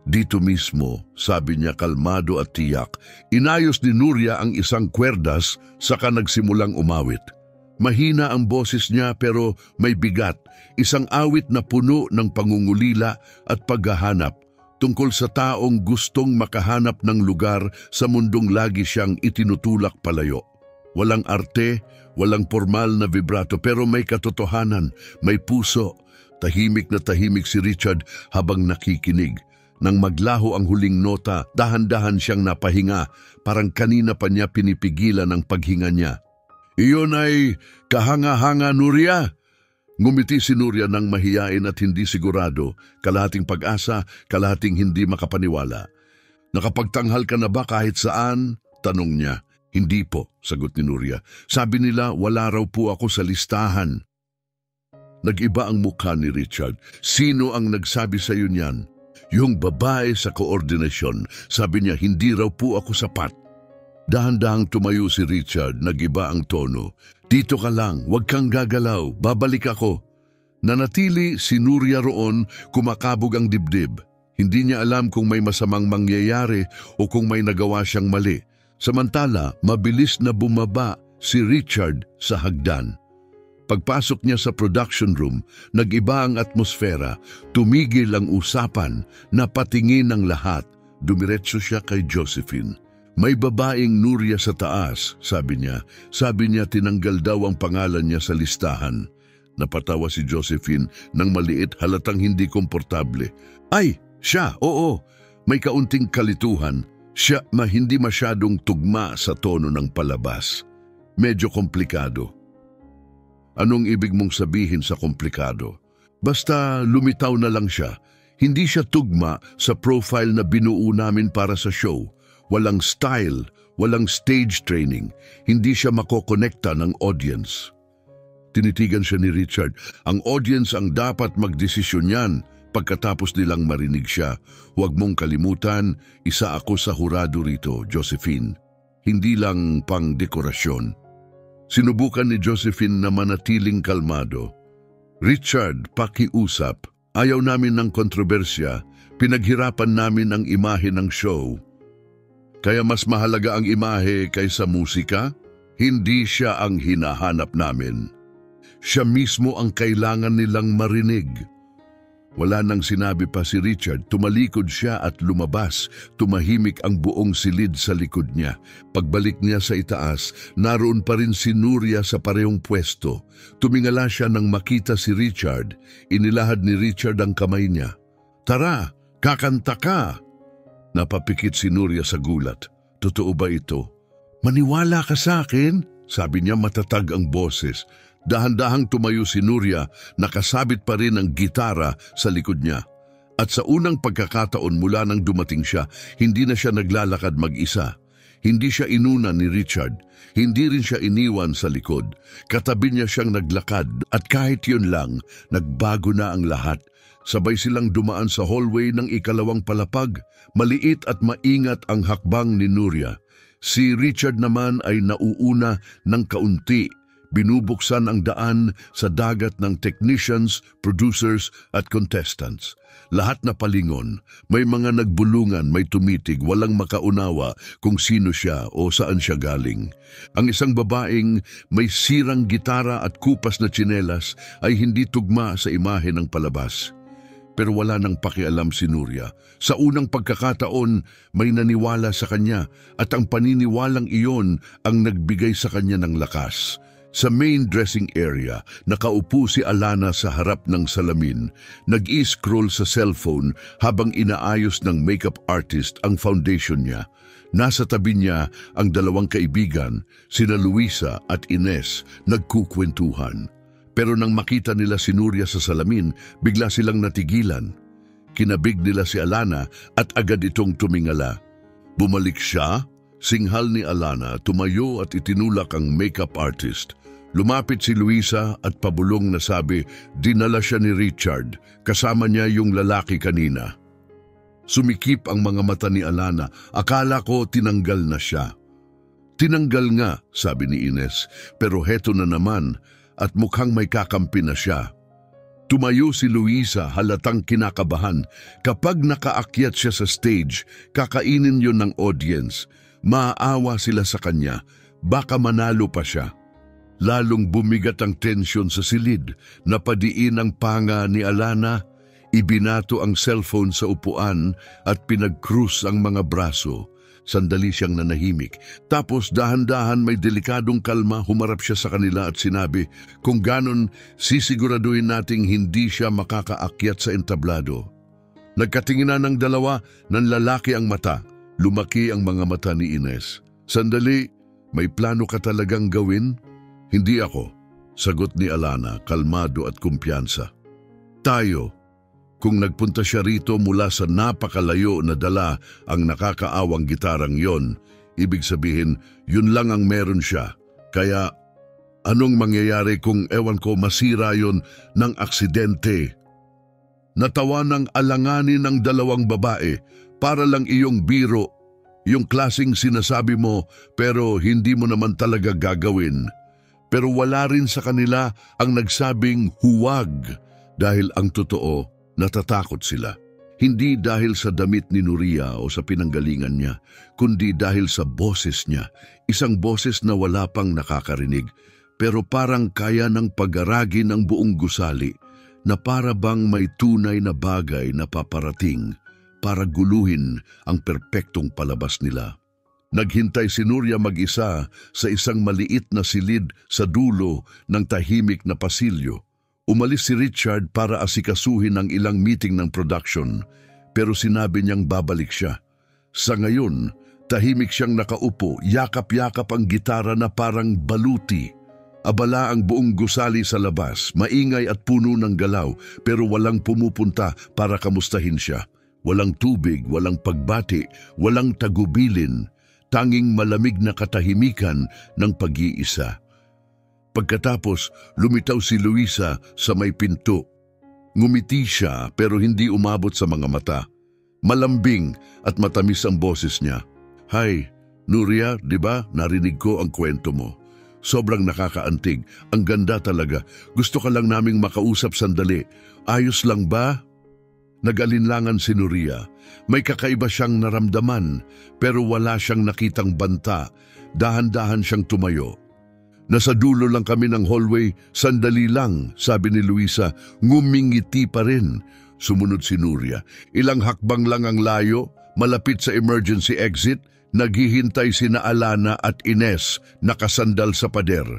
Dito mismo, sabi niya kalmado at tiyak. Inayos ni Nuria ang isang kwerdas saka nagsimulang umawit. Mahina ang boses niya pero may bigat, isang awit na puno ng pangungulila at paghahanap tungkol sa taong gustong makahanap ng lugar sa mundong lagi siyang itinutulak palayo. Walang arte, walang formal na vibrato pero may katotohanan, may puso. Tahimik na tahimik si Richard habang nakikinig. Nang maglaho ang huling nota, dahan-dahan siyang napahinga, parang kanina pa niya pinipigilan ang paghinga niya. Iyon ay kahanga-hanga, Nuria. Ngumiti si Nuria ng mahiyain at hindi sigurado, kalahating pag-asa, kalahating hindi makapaniwala. Nakapagtanghal ka na ba kahit saan? Tanong niya. Hindi po, sagot ni Nuria. Sabi nila wala raw po ako sa listahan. Nag-iba ang mukha ni Richard. Sino ang nagsabi sa iyo niyan? Yung babae sa koordinasyon, sabi niya hindi raw po ako sapat. Dahan-dahang tumayo si Richard, nag-iba ang tono. Dito ka lang, huwag kang gagalaw, babalik ako. Nanatili si Nuria roon, kumakabog ang dibdib. Hindi niya alam kung may masamang mangyayari o kung may nagawa siyang mali. Samantala, mabilis na bumaba si Richard sa hagdan. Pagpasok niya sa production room, nag-iba ang atmosfera, tumigil ang usapan, napatingin ang lahat. Dumiretso siya kay Josephine. May babaeng Nuria sa taas, sabi niya. Sabi niya tinanggal daw ang pangalan niya sa listahan. Napatawa si Josephine nang maliit, halatang hindi komportable. Ay, siya, oo. May kaunting kalituhan. Siya hindi masyadong tugma sa tono ng palabas. Medyo komplikado. Anong ibig mong sabihin sa komplikado? Basta lumitaw na lang siya. Hindi siya tugma sa profile na binuo namin para sa show. Walang style, walang stage training. Hindi siya makokonekta ng audience. Tinitigan siya ni Richard. Ang audience ang dapat magdesisyon yan pagkatapos nilang marinig siya. Huwag mong kalimutan, isa ako sa hurado rito, Josephine. Hindi lang pang dekorasyon. Sinubukan ni Josephine na manatiling kalmado. Richard, pakiusap. Ayaw namin ng kontrobersya. Pinaghirapan namin ang imahe ng show. Kaya mas mahalaga ang imahe kaysa musika? Hindi siya ang hinahanap namin. Siya mismo ang kailangan nilang marinig. Wala nang sinabi pa si Richard, tumalikod siya at lumabas. Tumahimik ang buong silid sa likod niya. Pagbalik niya sa itaas, naroon pa rin si Nuria sa parehong pwesto. Tumingala siya nang makita si Richard. Inilahad ni Richard ang kamay niya. Tara, kakanta ka! Napapikit si Nuria sa gulat. Totoo ba ito? Maniwala ka sa akin? Sabi niya, matatag ang boses. Dahan-dahang tumayo si Nuria, nakasabit pa rin ang gitara sa likod niya. At sa unang pagkakataon mula nang dumating siya, hindi na siya naglalakad mag-isa. Hindi siya inuna ni Richard. Hindi rin siya iniwan sa likod. Katabi niya siyang naglakad at kahit yun lang, nagbago na ang lahat. Sabay silang dumaan sa hallway ng ikalawang palapag. Maliit at maingat ang hakbang ni Nuria. Si Richard naman ay nauuna ng kaunti. Binubuksan ang daan sa dagat ng technicians, producers at contestants. Lahat na palingon, may mga nagbulungan, may tumitig, walang makaunawa kung sino siya o saan siya galing. Ang isang babaeng may sirang gitara at kupas na tsinelas ay hindi tugma sa imahe ng palabas. Pero wala nang pakialam si Nuria. Sa unang pagkakataon, may naniwala sa kanya at ang paniniwalang iyon ang nagbigay sa kanya ng lakas. Sa main dressing area, nakaupo si Alana sa harap ng salamin. Nag-i-scroll sa cellphone habang inaayos ng makeup artist ang foundation niya. Nasa tabi niya ang dalawang kaibigan, sina Luisa at Ines, nagkukwentuhan. Pero nang makita nila si Nuria sa salamin, bigla silang natigilan. Kinabig nila si Alana at agad itong tumingala. Bumalik siya, singhal ni Alana, tumayo at itinulak ang makeup artist. Lumapit si Luisa at pabulong na sabi, dinala siya ni Richard, kasama niya yung lalaki kanina. Sumikip ang mga mata ni Alana, akala ko tinanggal na siya. Tinanggal nga, sabi ni Ines, pero heto na naman, at mukhang may kakampi na siya. Tumayo si Luisa, halatang kinakabahan. Kapag nakaakyat siya sa stage, kakainin yon ng audience. Maaawa sila sa kanya, baka manalo pa siya. Lalong bumigat ang tensyon sa silid, napadiin ang panga ni Alana, ibinato ang cellphone sa upuan at pinag-cruise ang mga braso. Sandali siyang nanahimik. Tapos dahan-dahan may delikadong kalma, humarap siya sa kanila at sinabi, kung ganon, sisiguraduhin nating hindi siya makakaakyat sa entablado. Nagkatinginan ng dalawa, nanlalaki ang mata. Lumaki ang mga mata ni Ines. Sandali, may plano ka talagang gawin? Hindi ako, sagot ni Alana, kalmado at kumpiyansa. Tayo. Kung nagpunta siya rito mula sa napakalayo na dala ang nakakaawang gitarang yon, ibig sabihin, yun lang ang meron siya. Kaya, anong mangyayari kung ewan ko masira yon ng aksidente? Natawa ng alanganin ng dalawang babae, para lang iyong biro, yung klaseng sinasabi mo pero hindi mo naman talaga gagawin. Pero wala rin sa kanila ang nagsabing huwag dahil ang totoo, natatakot sila. Hindi dahil sa damit ni Nuria o sa pinanggalingan niya, kundi dahil sa boses niya, isang boses na wala pang nakakarinig, pero parang kaya ng pag-aragi ng buong gusali, na para bang may tunay na bagay na paparating para guluhin ang perpektong palabas nila. Naghintay si Nuria mag-isa sa isang maliit na silid sa dulo ng tahimik na pasilyo. Umalis si Richard para asikasuhin ang ilang meeting ng production, pero sinabi niyang babalik siya. Sa ngayon, tahimik siyang nakaupo, yakap-yakap ang gitara na parang baluti. Abala ang buong gusali sa labas, maingay at puno ng galaw, pero walang pumupunta para kamustahin siya. Walang tubig, walang pagbati, walang tagubilin, tanging malamig na katahimikan ng pag-iisa. Pagkatapos, lumitaw si Luisa sa may pinto. Ngumiti siya pero hindi umabot sa mga mata. Malambing at matamis ang boses niya. Hi, Nuria, di ba? Narinig ko ang kwento mo. Sobrang nakakaantig. Ang ganda talaga. Gusto ka lang naming makausap sandali. Ayos lang ba? Nag-alinlangan si Nuria. May kakaiba siyang naramdaman pero wala siyang nakitang banta. Dahan-dahan siyang tumayo. Nasa dulo lang kami ng hallway, sandali lang, sabi ni Luisa, ngumingiti pa rin. Sumunod si Nuria. Ilang hakbang lang ang layo, malapit sa emergency exit, naghihintay sina Alana at Ines, nakasandal sa pader.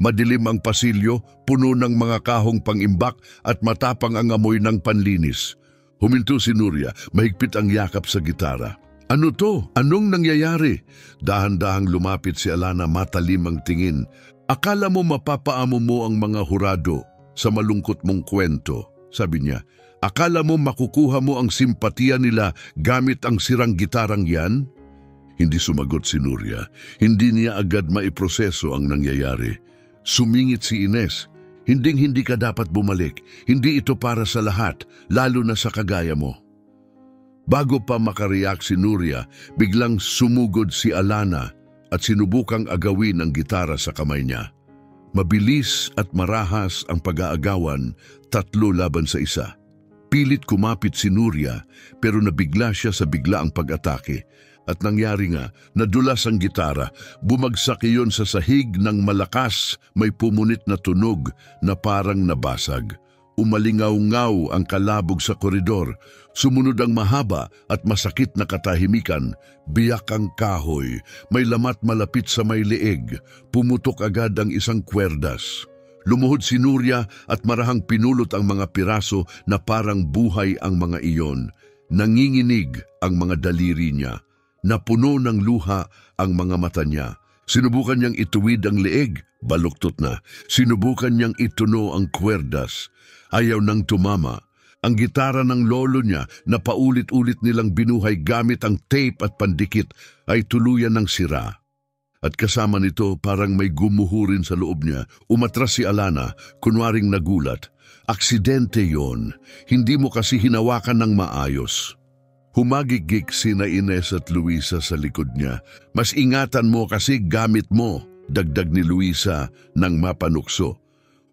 Madilim ang pasilyo, puno ng mga kahong pangimbak at matapang ang amoy ng panlinis. Huminto si Nuria, mahigpit ang yakap sa gitara. Ano to? Anong nangyayari? Dahan-dahang lumapit si Alana, matalim ang tingin. Akala mo mapapaamo mo ang mga hurado sa malungkot mong kwento, sabi niya. Akala mo makukuha mo ang simpatiya nila gamit ang sirang gitarang yan? Hindi sumagot si Nuria. Hindi niya agad maiproseso ang nangyayari. Sumingit si Ines. Hinding-hindi ka dapat bumalik. Hindi ito para sa lahat, lalo na sa kagaya mo. Bago pa makareact si Nuria, biglang sumugod si Alana at sinubukang agawin ang gitara sa kamay niya. Mabilis at marahas ang pag-aagawan, 3 laban sa 1. Pilit kumapit si Nuria pero nabigla siya sa biglaang pag-atake. At nangyari nga, nadulas ang gitara, bumagsak iyon sa sahig ng malakas, may pumunit na tunog na parang nabasag. Umalingaw-ngaw ang kalabog sa koridor, sumunod ang mahaba at masakit na katahimikan, biyak ang kahoy, may lamat malapit sa may leeg, pumutok agad ang isang kwerdas. Lumuhod si Nuria at marahang pinulot ang mga piraso na parang buhay ang mga iyon. Nanginginig ang mga daliri niya. Napuno ng luha ang mga mata niya. Sinubukan niyang ituwid ang leeg, baluktot na. Sinubukan niyang ituno ang kwerdas. Ayaw nang tumama. Ang gitara ng lolo niya na paulit-ulit nilang binuhay gamit ang tape at pandikit ay tuluyan ng sira. At kasama nito parang may gumuhurin sa loob niya. Umatras si Alana, kunwaring nagulat. Aksidente yon. Hindi mo kasi hinawakan ng maayos. Humagigik sina Ines at Luisa sa likod niya. Mas ingatan mo kasi gamit mo, dagdag ni Luisa nang mapanukso.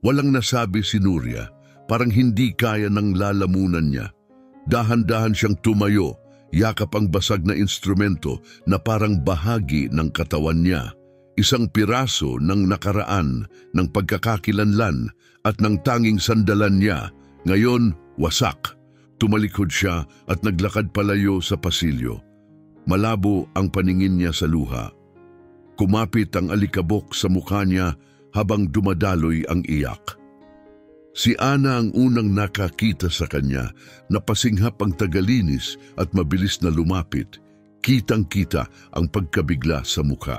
Walang nasabi si Nuria, parang hindi kaya ng lalamunan niya. Dahan-dahan siyang tumayo, yakap ang basag na instrumento na parang bahagi ng katawan niya. Isang piraso ng nakaraan, ng pagkakakilanlan at ng tanging sandalan niya, ngayon wasak. Tumalikod siya at naglakad palayo sa pasilyo. Malabo ang paningin niya sa luha. Kumapit ang alikabok sa mukha niya habang dumadaloy ang iyak. Si Ana ang unang nakakita sa kanya, napasinghap ang tagalinis at mabilis na lumapit. Kitang-kita ang pagkabigla sa mukha.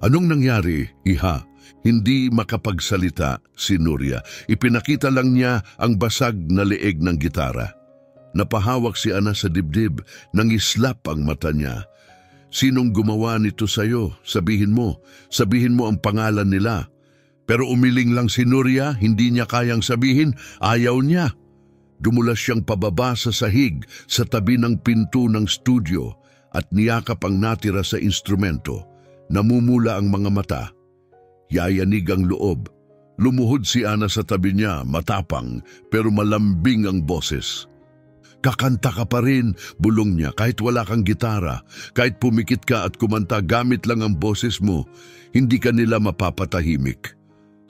Anong nangyari, Iha? Hindi makapagsalita si Nuria. Ipinakita lang niya ang basag na leeg ng gitara. Napahawak si Ana sa dibdib, nangislap ang mata niya. Sinong gumawa nito sa'yo? Sabihin mo ang pangalan nila. Pero umiling lang si Nuria, hindi niya kayang sabihin, ayaw niya. Dumulas siyang pababa sa sahig sa tabi ng pinto ng studio at niyakap ang natira sa instrumento. Namumula ang mga mata. Yayanig ang loob. Lumuhod si Ana sa tabi niya, matapang pero malambing ang boses. Kakanta ka pa rin, bulong niya, kahit wala kang gitara, kahit pumikit ka at kumanta gamit lang ang boses mo, hindi ka nila mapapatahimik.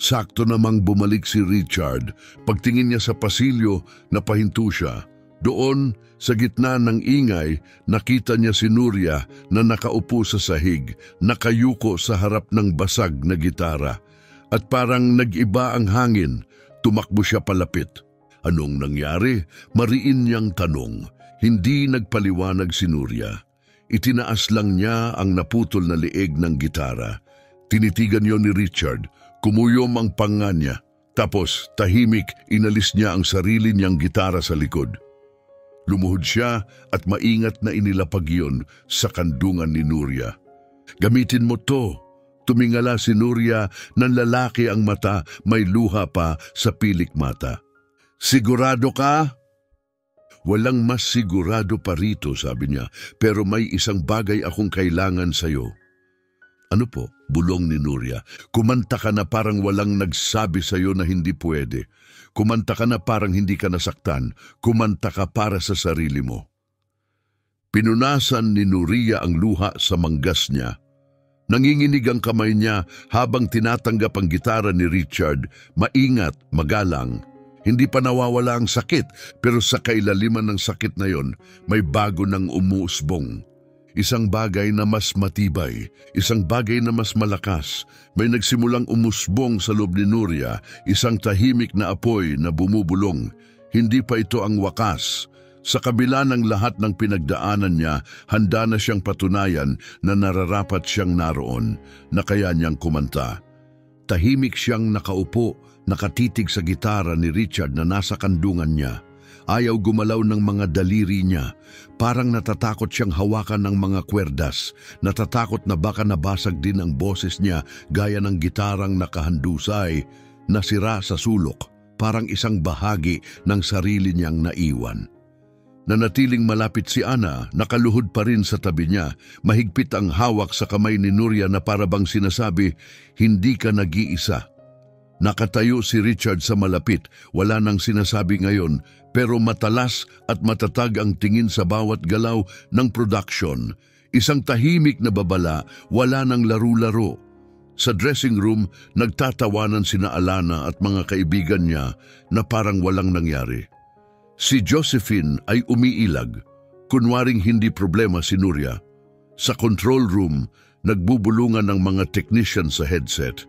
Sakto namang bumalik si Richard. Pagtingin niya sa pasilyo, napahinto siya. Doon, sa gitna ng ingay, nakita niya si Nuria na nakaupo sa sahig, nakayuko sa harap ng basag na gitara. At parang nag-iba ang hangin, tumakbo siya palapit. Anong nangyari? Mariin niyang tanong. Hindi nagpaliwanag si Nuria. Itinaas lang niya ang naputol na leeg ng gitara. Tinitigan yon ni Richard. Kumuyom ang panga niya. Tapos, tahimik, inalis niya ang sarili niyang gitara sa likod. Lumuhod siya at maingat na inilapag yon sa kandungan ni Nuria. Gamitin mo to. Tumingala si Nuria, nanlalaki ang mata, may luha pa sa pilik mata. Sigurado ka? Walang mas sigurado pa rito, sabi niya, pero may isang bagay akong kailangan sa'yo. Ano po? Bulong ni Nuria. Kumanta ka na parang walang nagsabi sa'yo na hindi pwede. Kumanta ka na parang hindi ka nasaktan. Kumanta ka para sa sarili mo. Pinunasan ni Nuria ang luha sa manggas niya. Nanginginig ang kamay niya habang tinatanggap ang gitara ni Richard. Maingat, magalang. Hindi pa nawawala ang sakit, pero sa kailaliman ng sakit na yon, may bago ng umuusbong. Isang bagay na mas matibay, isang bagay na mas malakas. May nagsimulang umusbong sa loob ni Nuria, isang tahimik na apoy na bumubulong. Hindi pa ito ang wakas. Sa kabila ng lahat ng pinagdaanan niya, handa na siyang patunayan na nararapat siyang naroon, na kaya niyang kumanta. Tahimik siyang nakaupo, nakatitig sa gitara ni Richard na nasa kandungan niya. Ayaw gumalaw ng mga daliri niya. Parang natatakot siyang hawakan ng mga kwerdas. Natatakot na baka nabasag din ang boses niya gaya ng gitarang nakahandusay, nasira sa sulok, parang isang bahagi ng sarili niyang naiwan. Nanatiling malapit si Ana, nakaluhod pa rin sa tabi niya. Mahigpit ang hawak sa kamay ni Nuria na parabang sinasabi, hindi ka nag-iisa. Nakatayo si Richard sa malapit, wala nang sinasabi ngayon, pero matalas at matatag ang tingin sa bawat galaw ng production. Isang tahimik na babala, wala nang laro-laro. Sa dressing room, nagtatawanan sina Alana at mga kaibigan niya na parang walang nangyari. Si Josephine ay umiilag, kunwaring hindi problema si Nuria. Sa control room, nagbubulungan ng mga technician sa headset.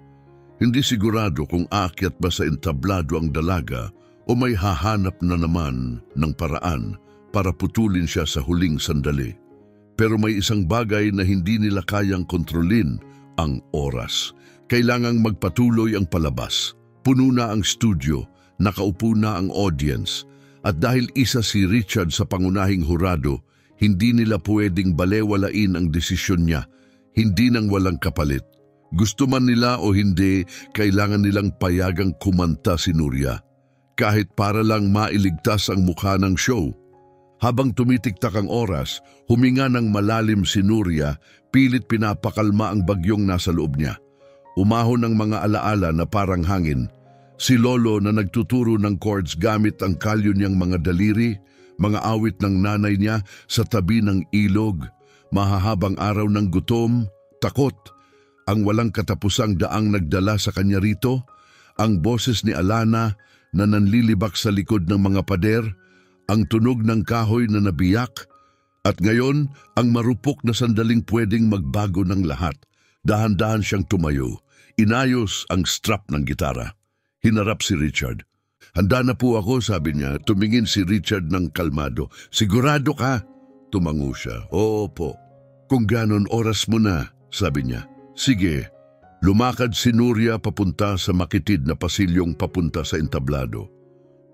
Hindi sigurado kung aakyat ba sa entablado ang dalaga o may hahanap na naman ng paraan para putulin siya sa huling sandali. Pero may isang bagay na hindi nila kayang kontrolin, ang oras. Kailangang magpatuloy ang palabas. Puno na ang studio, nakaupo na ang audience. At dahil isa si Richard sa pangunahing hurado, hindi nila pwedeng balewalain ang desisyon niya, hindi nang walang kapalit. Gusto man nila o hindi, kailangan nilang payagang kumanta si Nuria, kahit para lang mailigtas ang mukha ng show. Habang tumitiktak ang oras, huminga ng malalim si Nuria, pilit pinapakalma ang bagyong nasa loob niya. Umahon ng mga alaala na parang hangin. Si Lolo na nagtuturo ng chords gamit ang kalyo niyang mga daliri, mga awit ng nanay niya sa tabi ng ilog, mahahabang araw ng gutom, takot, ang walang katapusang daang nagdala sa kanya rito, ang boses ni Alana na nanlilibak sa likod ng mga pader, ang tunog ng kahoy na nabiyak, at ngayon ang marupok na sandaling pwedeng magbago ng lahat. Dahan-dahan siyang tumayo, inayos ang strap ng gitara. Hinarap si Richard. Handa na po ako, sabi niya. Tumingin si Richard ng kalmado. Sigurado ka? Tumango siya. Oo po. Kung ganon, oras mo na, sabi niya. Sige. Lumakad si Nuria papunta sa makitid na pasilyong papunta sa entablado.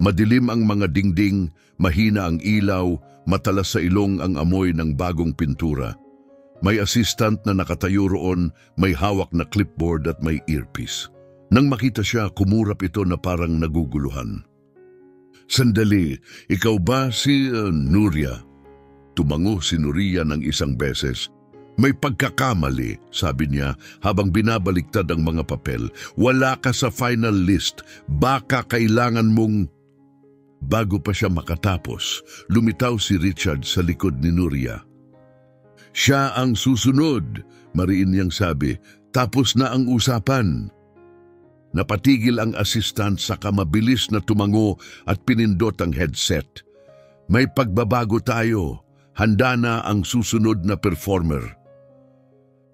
Madilim ang mga dingding, mahina ang ilaw, matalas sa ilong ang amoy ng bagong pintura. May assistant na nakatayo roon, may hawak na clipboard at may earpiece. Nang makita siya, kumurap ito na parang naguguluhan. Sandali, ikaw ba si Nuria? Tumango si Nuria ng isang beses. May pagkakamali, sabi niya habang binabaliktad ang mga papel. Wala ka sa final list. Baka kailangan mong... Bago pa siya makatapos, lumitaw si Richard sa likod ni Nuria. Siya ang susunod, mariin niyang sabi. Tapos na ang usapan. Napatigil ang assistant sa kamabilis na tumango at pinindot ang headset. May pagbabago tayo. Handa na ang susunod na performer.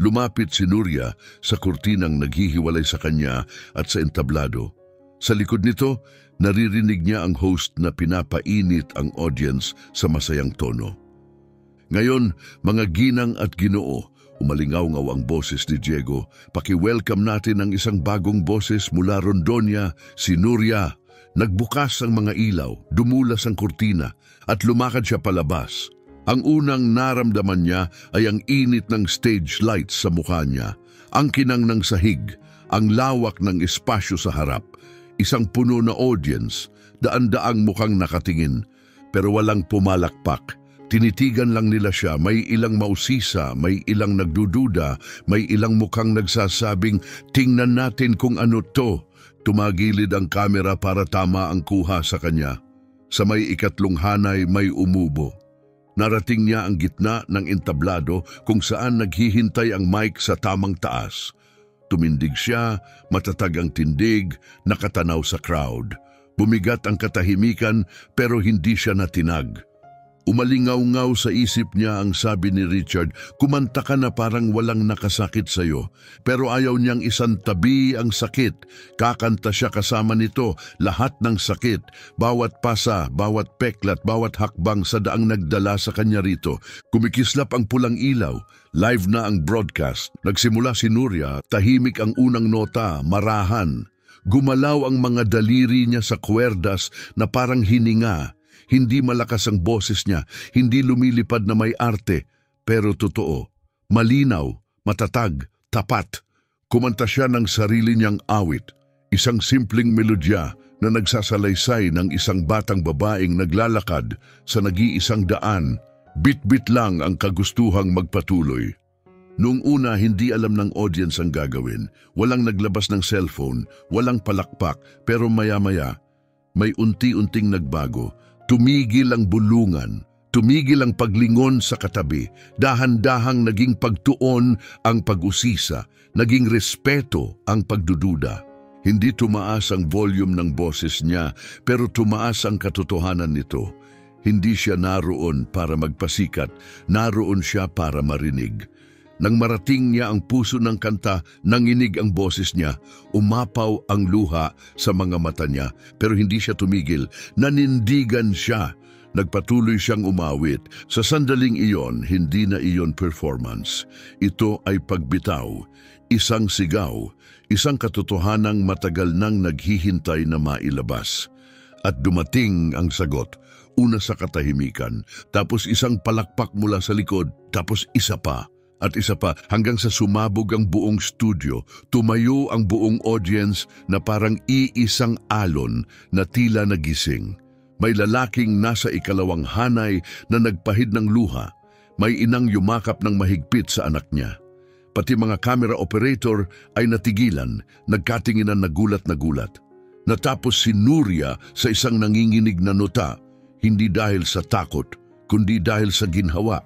Lumapit si Nuria sa kurtinang naghihiwalay sa kanya at sa entablado. Sa likod nito, naririnig niya ang host na pinapainit ang audience sa masayang tono. Ngayon, mga ginang at ginoo, umalingaw-ngaw ang boses ni Diego. Paki-welcome natin ang isang bagong boses mula Rondonia, si Nuria. Nagbukas ang mga ilaw, dumulas ang kurtina at lumakad siya palabas. Ang unang naramdaman niya ay ang init ng stage lights sa mukha niya, ang kinang ng sahig, ang lawak ng espasyo sa harap, isang puno na audience, daan-daang mukhang nakatingin, pero walang pumalakpak. Tinitigan lang nila siya, may ilang mausisa, may ilang nagdududa, may ilang mukhang nagsasabing, tingnan natin kung ano to. Tumagilid ang kamera para tama ang kuha sa kanya. Sa may ikatlong hanay may umubo. Narating niya ang gitna ng entablado kung saan naghihintay ang mic sa tamang taas. Tumindig siya, matatag ang tindig, nakatanaw sa crowd. Bumigat ang katahimikan pero hindi siya natinag. Umalingaw-ngaw sa isip niya ang sabi ni Richard, kumanta ka na parang walang nakasakit sa'yo. Pero ayaw niyang isantabi ang sakit. Kakanta siya kasama nito, lahat ng sakit. Bawat pasa, bawat peklat, bawat hakbang sa daang nagdala sa kanya rito. Kumikislap ang pulang ilaw. Live na ang broadcast. Nagsimula si Nuria, tahimik ang unang nota, marahan. Gumalaw ang mga daliri niya sa kwerdas na parang hininga. Hindi malakas ang boses niya, hindi lumilipad na may arte, pero totoo. Malinaw, matatag, tapat. Kumanta siya ng sarili niyang awit, isang simpleng melodya na nagsasalaysay ng isang batang babaeng naglalakad sa nag-iisang daan. Bit-bit lang ang kagustuhang magpatuloy. Noong una, hindi alam ng audience ang gagawin. Walang naglabas ng cellphone, walang palakpak, pero maya-maya, may unti-unting nagbago. Tumigil ang bulungan, tumigil ang paglingon sa katabi, dahan-dahang naging pagtuon ang pag-usisa, naging respeto ang pagdududa. Hindi tumaas ang volume ng boses niya, pero tumaas ang katotohanan nito. Hindi siya naroon para magpasikat, naroon siya para marinig. Nang marating niya ang puso ng kanta, nanginig ang boses niya, umapaw ang luha sa mga mata niya, pero hindi siya tumigil, nanindigan siya. Nagpatuloy siyang umawit. Sa sandaling iyon, hindi na iyon performance. Ito ay pagbitaw, isang sigaw, isang katotohanang matagal nang naghihintay na mailabas. At dumating ang sagot, una sa katahimikan, tapos isang palakpak mula sa likod, tapos isa pa. At isa pa, hanggang sa sumabog ang buong studio, tumayo ang buong audience na parang iisang alon na tila nagising. May lalaking nasa ikalawang hanay na nagpahid ng luha. May inang yumakap ng mahigpit sa anak niya. Pati mga camera operator ay natigilan, nagkatinginan na gulat. Natapos si Nuria sa isang nanginginig na nota, hindi dahil sa takot, kundi dahil sa ginhawa.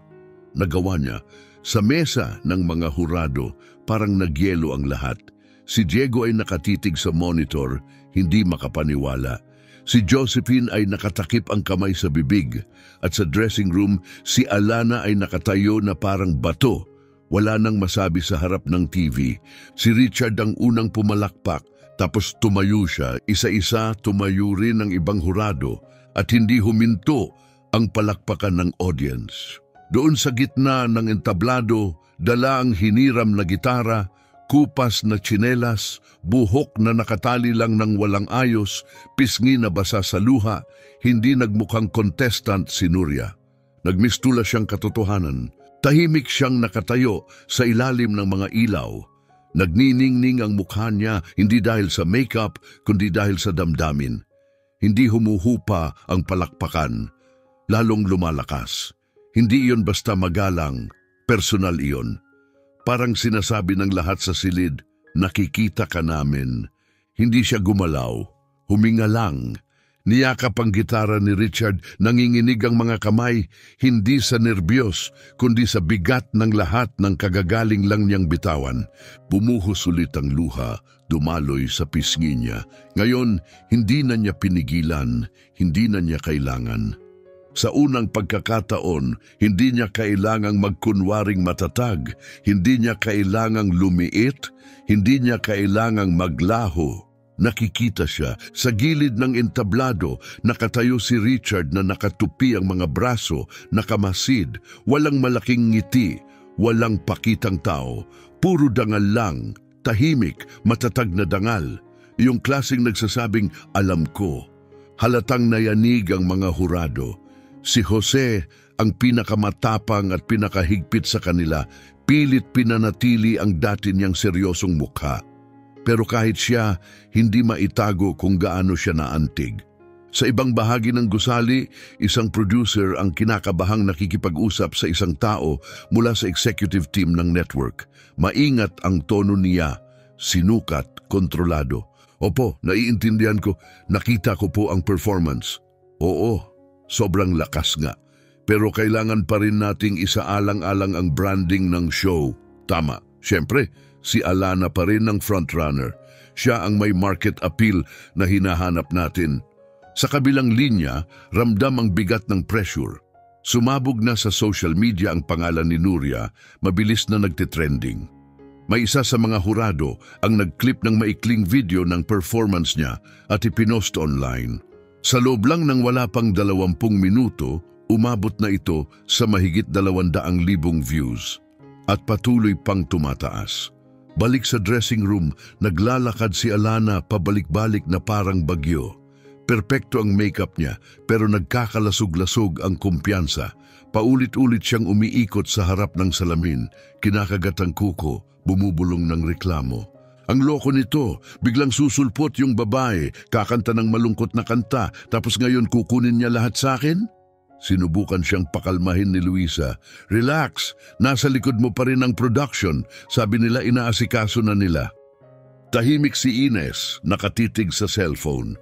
Nagawa niya. Sa mesa ng mga hurado, parang nagyelo ang lahat. Si Diego ay nakatitig sa monitor, hindi makapaniwala. Si Josephine ay nakatakip ang kamay sa bibig. At sa dressing room, si Alana ay nakatayo na parang bato. Wala nang masabi sa harap ng TV. Si Richard ang unang pumalakpak, tapos tumayo siya. Isa-isa tumayo rin ang ibang hurado at hindi huminto ang palakpakan ng audience. Doon sa gitna ng entablado, dala ang hiniram na gitara, kupas na tsinelas, buhok na nakatali lang ng walang ayos, pisngi na basa sa luha, hindi nagmukhang contestant si Nuria. Nagmistula siyang katotohanan. Tahimik siyang nakatayo sa ilalim ng mga ilaw. Nagniningning ang mukha niya hindi dahil sa makeup, kundi dahil sa damdamin. Hindi humuhupa ang palakpakan, lalong lumalakas. Hindi iyon basta magalang, personal iyon. Parang sinasabi ng lahat sa silid, nakikita ka namin. Hindi siya gumalaw, huminga lang. Niyakap ang gitara ni Richard, nanginginig ang mga kamay, hindi sa nerbiyos, kundi sa bigat ng lahat ng kagagaling lang niyang bitawan. Bumuhos ulit ang luha, dumaloy sa pisngi niya. Ngayon, hindi na niya pinigilan, hindi na niya kailangan. Sa unang pagkakataon, hindi niya kailangang magkunwaring matatag, hindi niya kailangang lumiit, hindi niya kailangang maglaho. Nakikita siya sa gilid ng entablado, nakatayo si Richard na nakatupi ang mga braso, nakamasid, walang malaking ngiti, walang pakitang tao, puro dangal lang, tahimik, matatag na dangal. Yung klaseng nagsasabing, alam ko. Halatang nayanig ang mga hurado. Si Jose, ang pinakamatapang at pinakahigpit sa kanila, pilit pinanatili ang dati niyang seryosong mukha. Pero kahit siya, hindi maitago kung gaano siya naantig. Sa ibang bahagi ng gusali, isang producer ang kinakabahang nakikipag-usap sa isang tao mula sa executive team ng network. Maingat ang tono niya, sinukat, kontrolado. Opo, naiintindihan ko, nakita ko po ang performance. Oo, sobrang lakas nga. Pero kailangan pa rin nating isaalang-alang ang branding ng show. Tama, syempre, si Alana pa rin ang frontrunner. Siya ang may market appeal na hinahanap natin. Sa kabilang linya, ramdam ang bigat ng pressure. Sumabog na sa social media ang pangalan ni Nuria, mabilis na nagtitrending. May isa sa mga hurado ang nagclip ng maikling video ng performance niya at ipinost online. Sa loob lang ng wala pang 20 minuto, umabot na ito sa mahigit 200,000 views at patuloy pang tumataas. Balik sa dressing room, naglalakad si Alana pabalik-balik na parang bagyo. Perpekto ang makeup niya pero nagkakalasog-lasog ang kumpiyansa. Paulit-ulit siyang umiikot sa harap ng salamin, kinakagat ang kuko, bumubulong ng reklamo. Ang loko nito, biglang susulpot yung babae, kakanta ng malungkot na kanta, tapos ngayon kukunin niya lahat sa akin? Sinubukan siyang pakalmahin ni Luisa. Relax, nasa likod mo pa rin ang production. Sabi nila inaasikaso na nila. Tahimik si Ines, nakatitig sa cellphone.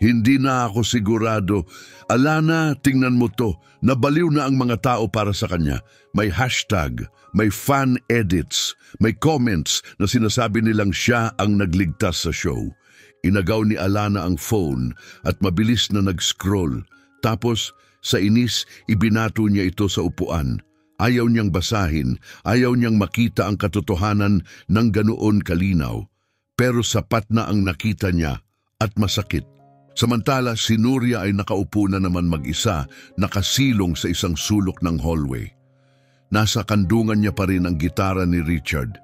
Hindi na ako sigurado. Alana, tingnan mo to. Nabaliw na ang mga tao para sa kanya. May hashtag, may fan edits, may comments na sinasabi nilang siya ang nagligtas sa show. Inagaw ni Alana ang phone at mabilis na nag-scroll. Tapos, sa inis, ibinato niya ito sa upuan. Ayaw niyang basahin, ayaw niyang makita ang katotohanan ng ganoon kalinaw. Pero sapat na ang nakita niya at masakit. Samantala, si Nuria ay nakaupo na naman mag-isa, nakasilong sa isang sulok ng hallway. Nasa kandungan niya pa rin ang gitara ni Richard.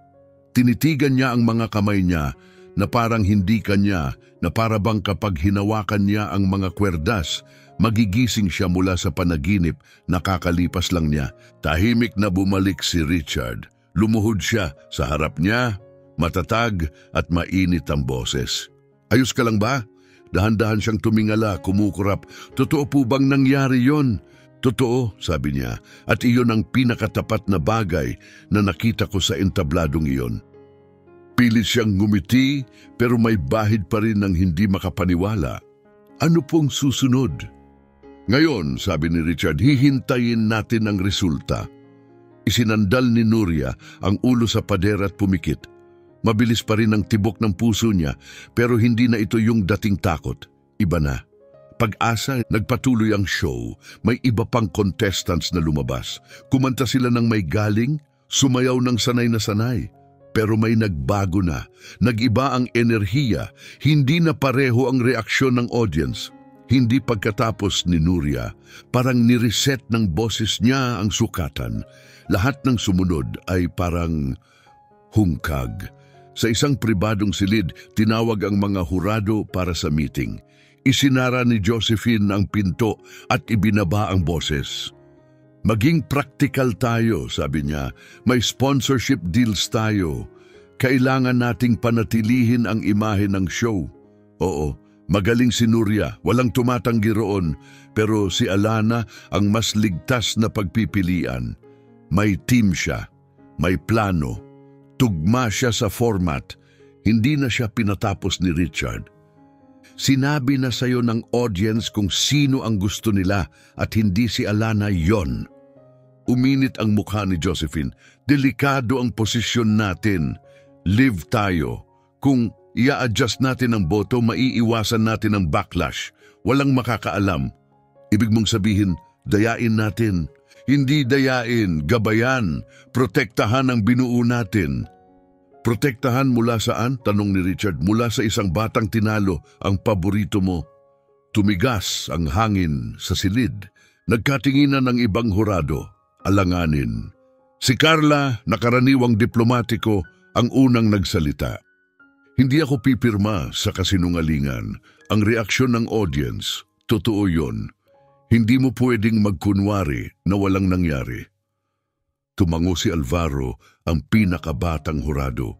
Tinitigan niya ang mga kamay niya na parang hindi kanya, na para bang kapag hinawakan niya ang mga kwerdas, magigising siya mula sa panaginip, nakakalipas lang niya. Tahimik na bumalik si Richard. Lumuhod siya sa harap niya, matatag at mainit ang boses. Ayos ka lang ba? Dahan-dahan siyang tumingala, kumukurap. Totoo po bang nangyari yon? Totoo, sabi niya, at iyon ang pinakatapat na bagay na nakita ko sa entabladong iyon. Pilit siyang ngumiti pero may bahid pa rin ng hindi makapaniwala. Ano pong susunod? Ngayon, sabi ni Richard, hihintayin natin ang resulta. Isinandal ni Nuria ang ulo sa pader at pumikit. Mabilis pa rin ang tibok ng puso niya pero hindi na ito yung dating takot. Iba na. Pag-asa, nagpatuloy ang show. May iba pang contestants na lumabas. Kumanta sila ng may galing, sumayaw ng sanay na sanay. Pero may nagbago na. Nag-iba ang enerhiya. Hindi na pareho ang reaksyon ng audience. Hindi pagkatapos ni Nuria, parang nireset ng boses niya ang sukatan. Lahat ng sumunod ay parang hungkag. Sa isang pribadong silid, tinawag ang mga hurado para sa meeting. Isinara ni Josephine ang pinto at ibinaba ang boses. Maging practical tayo, sabi niya. May sponsorship deals tayo. Kailangan nating panatilihin ang imahe ng show. Oo, Magaling si Nuria, walang tumatanggi roon, pero si Alana ang mas ligtas na pagpipilian. May team siya, may plano, tugma siya sa format, hindi na siya pinatapos ni Richard. Sinabi na sa'yo ng audience kung sino ang gusto nila at hindi si Alana yon. Uminit ang mukha ni Josephine. Delikado ang posisyon natin. Live tayo. Kung i-adjust natin ang boto, maiiwasan natin ang backlash. Walang makakaalam. Ibig mong sabihin, dayain natin. Hindi dayain, gabayan, protektahan ang binuo natin. Protektahan mula saan? Tanong ni Richard. Mula sa isang batang tinalo, ang paborito mo. Tumigas ang hangin sa silid. Nagkatinginan ng ibang hurado. Alanganin. Si Carla, nakaraniwang diplomatiko, ang unang nagsalita. Hindi ako pipirma sa kasinungalingan. Ang reaksyon ng audience, totoo yon. Hindi mo pwedeng magkunwari na walang nangyari. Tumango si Alvaro, ang pinakabatang hurado.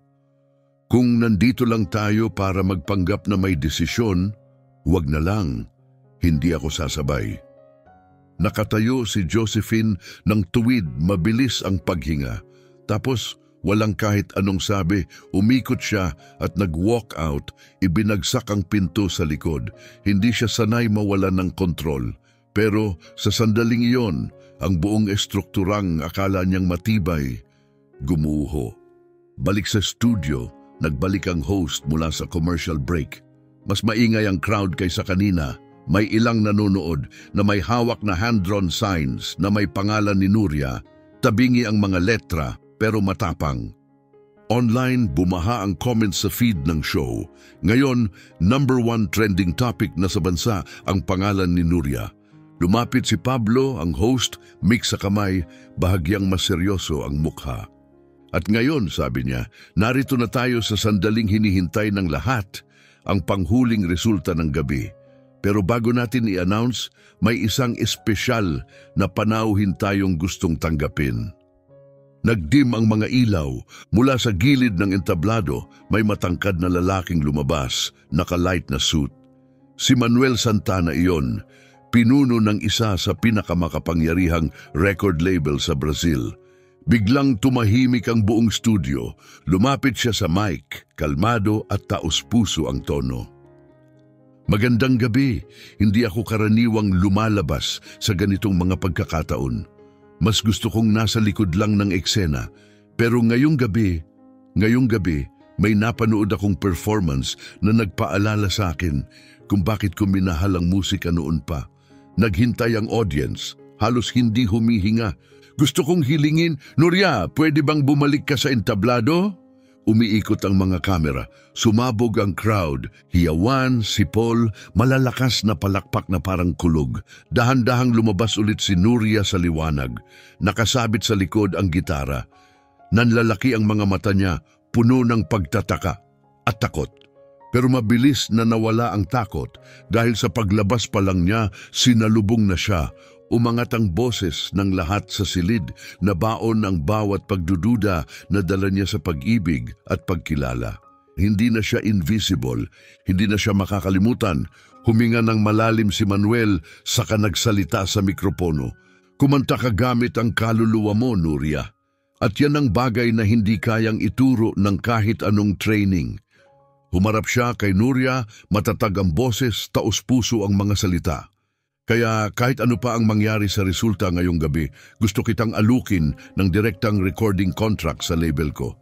Kung nandito lang tayo para magpanggap na may desisyon, wag na lang. Hindi ako sasabay. Nakatayo si Josephine ng tuwid, mabilis ang paghinga. Tapos walang kahit anong sabi, umikot siya at nag-walk out, ibinagsak ang pinto sa likod. Hindi siya sanay mawalan ng kontrol. Pero sa sandaling iyon, ang buong estrukturang akala niyang matibay, gumuho. Balik sa studio, nagbalik ang host mula sa commercial break. Mas maingay ang crowd kaysa kanina. May ilang nanonood na may hawak na hand-drawn signs na may pangalan ni Nuria, tabingi ang mga letra pero matapang. Online, bumaha ang comments sa feed ng show. Ngayon, #1 trending topic na sa bansa ang pangalan ni Nuria. Lumapit si Pablo, ang host, mix sa kamay, bahagyang mas seryoso ang mukha. At ngayon, sabi niya, narito na tayo sa sandaling hinihintay ng lahat, ang panghuling resulta ng gabi. Pero bago natin i-announce, may isang espesyal na panauhin tayong gustong tanggapin. Nagdim ang mga ilaw. Mula sa gilid ng entablado, may matangkad na lalaking lumabas, naka-light na suit. Si Manuel Santana iyon, pinuno ng isa sa pinakamakapangyarihang record label sa Brazil. Biglang tumahimik ang buong studio. Lumapit siya sa mic, kalmado at taos-puso ang tono. Magandang gabi, hindi ako karaniwang lumalabas sa ganitong mga pagkakataon. Mas gusto kong nasa likod lang ng eksena. Pero ngayong gabi, may napanood akong performance na nagpaalala sa akin kung bakit ko minahal ang musika noon pa. Naghintay ang audience, halos hindi humihinga. Gusto kong hilingin, Nuria, pwede bang bumalik ka sa entablado? Umiikot ang mga kamera, sumabog ang crowd, hiyawan, sipol, malalakas na palakpak na parang kulog. Dahan-dahang lumabas ulit si Nuria sa liwanag. Nakasabit sa likod ang gitara. Nanlalaki ang mga mata niya, puno ng pagtataka at takot. Pero mabilis na nawala ang takot dahil sa paglabas pa lang niya, sinalubong na siya. Umangat ang boses ng lahat sa silid na baon ng bawat pagdududa na dala niya sa pag-ibig at pagkilala. Hindi na siya invisible, hindi na siya makakalimutan. Huminga ng malalim si Manuel saka nagsalita sa mikropono. Kumanta ka gamit ang kaluluwa mo, Nuria. At yan ang bagay na hindi kayang ituro ng kahit anong training. Humarap siya kay Nuria, matatag ang boses, taos-puso ang mga salita. Kaya kahit ano pa ang mangyari sa resulta ngayong gabi, gusto kitang alukin ng direktang recording contract sa label ko.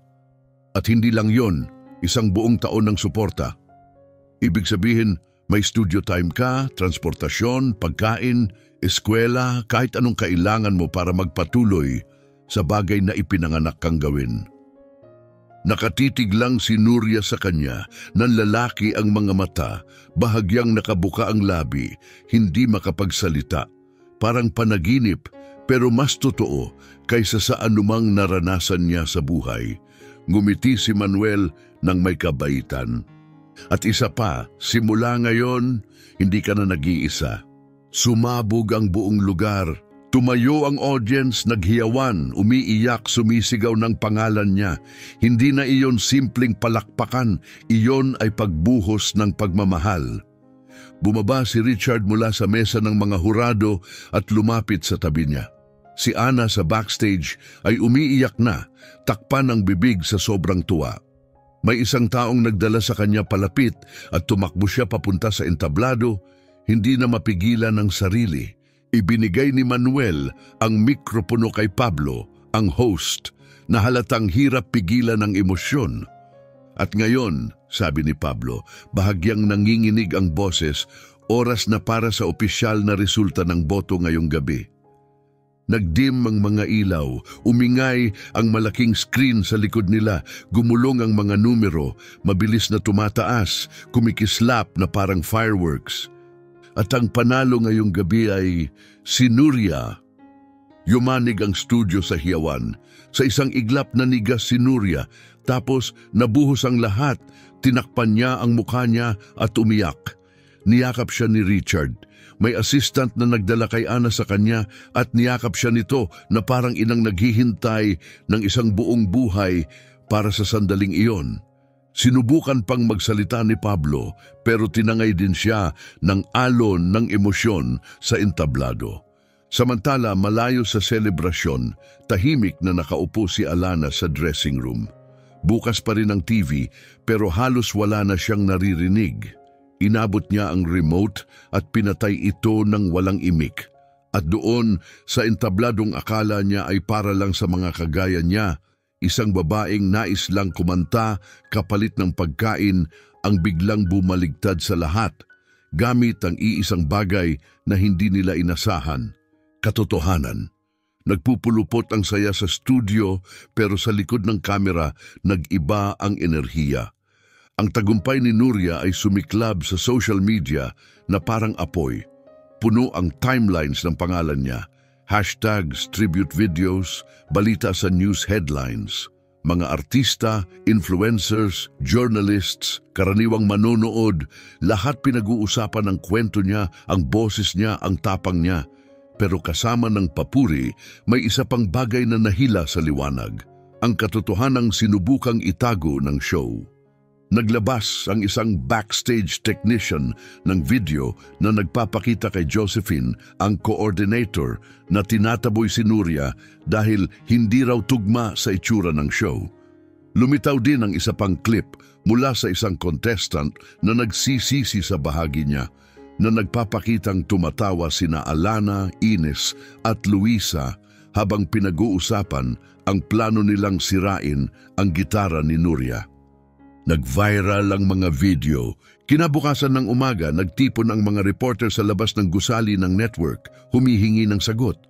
At hindi lang yon, isang buong taon ng suporta. Ibig sabihin, may studio time ka, transportasyon, pagkain, eskwela, kahit anong kailangan mo para magpatuloy sa bagay na ipinanganak kang gawin. Nakatitig lang si Nuria sa kanya, nanlalaki ang mga mata, bahagyang nakabuka ang labi, hindi makapagsalita. Parang panaginip, pero mas totoo kaysa sa anumang naranasan niya sa buhay. Ngumiti si Manuel ng may kabaitan. At isa pa, simula ngayon, hindi ka na nag-iisa. Sumabog ang buong lugar. Tumayo ang audience, naghiyawan, umiiyak, sumisigaw ng pangalan niya. Hindi na iyon simpleng palakpakan, iyon ay pagbuhos ng pagmamahal. Bumaba si Richard mula sa mesa ng mga hurado at lumapit sa tabi niya. Si Ana sa backstage ay umiiyak na, takpan ang bibig sa sobrang tuwa. May isang taong nagdala sa kanya palapit at tumakbo siya papunta sa entablado, hindi na mapigilan ng sarili. Ibinigay ni Manuel ang mikropono kay Pablo, ang host, na halatang hirap pigilan ng emosyon. At ngayon, sabi ni Pablo, bahagyang nanginginig ang boses, oras na para sa opisyal na resulta ng boto ngayong gabi. Nagdim ang mga ilaw, umingay ang malaking screen sa likod nila, gumulong ang mga numero, mabilis na tumataas, kumikislap na parang fireworks. At ang panalo ngayong gabi ay si Nuria. Yumanig ang studio sa hiyawan. Sa isang iglap na nigas si Nuria, tapos nabuhos ang lahat, tinakpan niya ang mukha niya at umiyak. Niyakap siya ni Richard. May assistant na nagdala kay Ana sa kanya at niyakap siya nito na parang inang naghihintay ng isang buong buhay para sa sandaling iyon. Sinubukan pang magsalita ni Pablo pero tinangay din siya ng alon ng emosyon sa entablado. Samantala malayo sa selebrasyon, tahimik na nakaupo si Alana sa dressing room. Bukas pa rin ang TV pero halos wala na siyang naririnig. Inabot niya ang remote at pinatay ito ng walang imik. At doon, sa entabladong akala niya ay para lang sa mga kagaya niya, isang babaeng nais lang kumanta kapalit ng pagkain ang biglang bumaligtad sa lahat, gamit ang iisang bagay na hindi nila inasahan. Katotohanan. Nagpupulupot ang saya sa studio pero sa likod ng kamera nag-iba ang enerhiya. Ang tagumpay ni Nuria ay sumiklab sa social media na parang apoy. Puno ang timelines ng pangalan niya, hashtags, tribute videos, balita sa news headlines. Mga artista, influencers, journalists, karaniwang manonood, lahat pinag-uusapan ang kwento niya, ang boses niya, ang tapang niya. Pero kasama ng papuri, may isa pang bagay na nahila sa liwanag, ang katotohanang sinubukang itago ng show. Naglabas ang isang backstage technician ng video na nagpapakita kay Josephine, ang coordinator, na tinataboy si Nuria dahil hindi raw tugma sa itsura ng show. Lumitaw din ang isa pang clip mula sa isang contestant na nagsisisi sa bahagi niya, na nagpapakitang tumatawa sina Alana, Ines at Luisa habang pinag-uusapan ang plano nilang sirain ang gitara ni Nuria. Nag-viral ang mga video. Kinabukasan ng umaga, nagtipon ang mga reporter sa labas ng gusali ng network, humihingi ng sagot.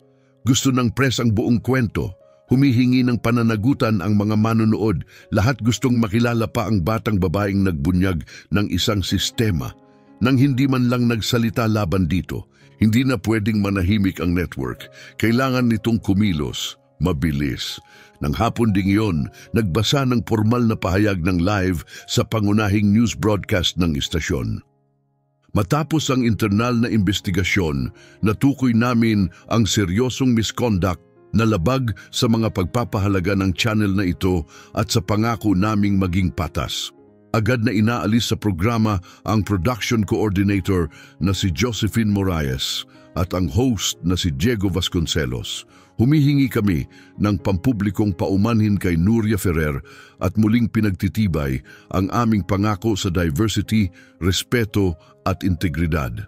Gusto ng press ang buong kwento. Humihingi ng pananagutan ang mga manonood. Lahat gustong makilala pa ang batang babaeng nagbunyag ng isang sistema. Nang hindi man lang nagsalita laban dito, hindi na pwedeng manahimik ang network. Kailangan nitong kumilos, mabilis. Nang hapon ding iyon, nagbasa ng formal na pahayag ng live sa pangunahing news broadcast ng istasyon. Matapos ang internal na investigasyon, natukoy namin ang seryosong misconduct na labag sa mga pagpapahalaga ng channel na ito at sa pangako naming maging patas. Agad na inaalis sa programa ang production coordinator na si Josephine Moraes at ang host na si Diego Vasconcelos. Humihingi kami ng pampublikong paumanhin kay Nuria Ferrer at muling pinagtitibay ang aming pangako sa diversity, respeto at integridad.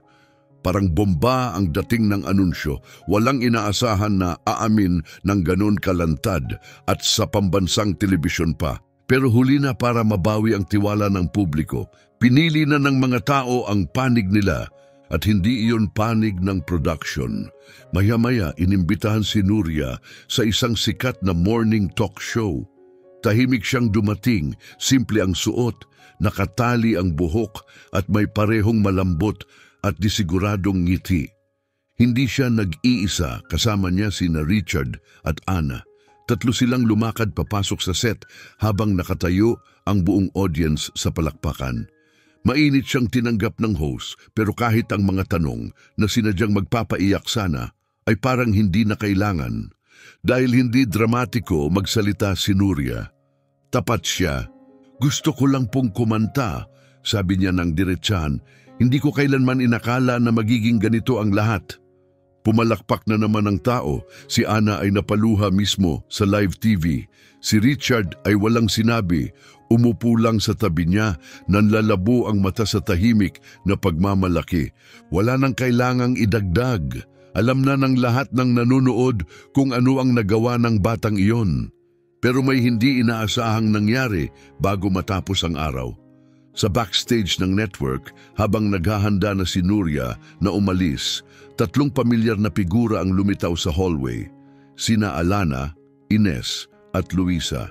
Parang bomba ang dating ng anunsyo, walang inaasahan na aamin ng ganon kalantad at sa pambansang telebisyon pa. Pero huli na para mabawi ang tiwala ng publiko. Pinili na ng mga tao ang panig nila at hindi iyon panig ng production. Maya-maya inimbitahan si Nuria sa isang sikat na morning talk show. Tahimik siyang dumating, simple ang suot, nakatali ang buhok at may parehong malambot at disiguradong ngiti. Hindi siya nag-iisa, kasama niya sina Richard at Ana. Tatlo silang lumakad papasok sa set habang nakatayo ang buong audience sa palakpakan. Mainit siyang tinanggap ng host pero kahit ang mga tanong na sinadyang magpapaiyak sana ay parang hindi na kailangan. Dahil hindi dramatiko magsalita si Nuria. Tapat siya. Gusto ko lang pong kumanta, sabi niya ng diretsahan, Hindi ko kailanman inakala na magiging ganito ang lahat. Pumalakpak na naman ang tao. Si Ana ay napaluha mismo sa live TV. Si Richard ay walang sinabi. Umupo lang sa tabi niya, nanlalabo ang mata sa tahimik na pagmamalaki. Wala nang kailangang idagdag. Alam na ng lahat ng nanonood kung ano ang nagawa ng batang iyon. Pero may hindi inaasahang nangyari bago matapos ang araw. Sa backstage ng network, habang naghahanda na si Nuria na umalis, 3 pamilyar na figura ang lumitaw sa hallway. Sina Alana, Ines at Luisa.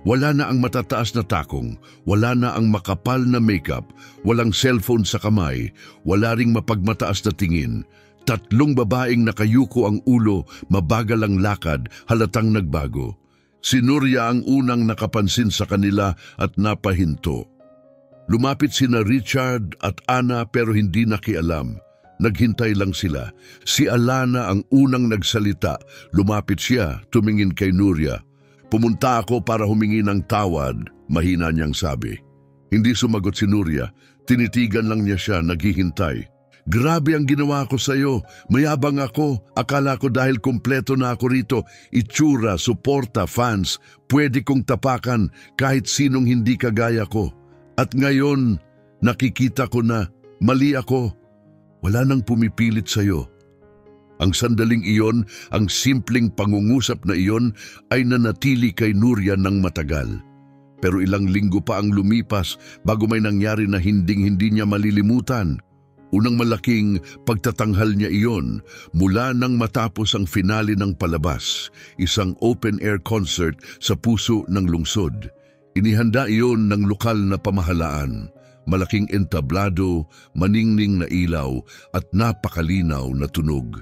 Wala na ang matataas na takong, wala na ang makapal na makeup, walang cellphone sa kamay, wala ring mapagmataas na tingin. 3 babaeng nakayuko ang ulo, mabagal ang lakad, halatang nagbago. Si Nuria ang unang nakapansin sa kanila at napahinto. Lumapit sina Richard at Ana pero hindi nakialam. Naghintay lang sila. Si Alana ang unang nagsalita. Lumapit siya, tumingin kay Nuria. Pumunta ako para humingi ng tawad, mahina niyang sabi. Hindi sumagot si Nuria. Tinitigan lang niya siya, naghihintay. Grabe ang ginawa ko sa'yo. Mayabang ako. Akala ko dahil kumpleto na ako rito. Itsura, suporta, fans. Pwede kong tapakan kahit sinong hindi kagaya ko. At ngayon, nakikita ko na mali ako. Wala nang pumipilit sa'yo. Ang sandaling iyon, ang simpleng pangungusap na iyon ay nanatili kay Nuria ng matagal. Pero ilang linggo pa ang lumipas bago may nangyari na hinding-hindi niya malilimutan. Unang malaking pagtatanghal niya iyon mula nang matapos ang finale ng palabas, isang open-air concert sa puso ng lungsod. Inihanda iyon ng lokal na pamahalaan, malaking entablado, maningning na ilaw at napakalinaw na tunog.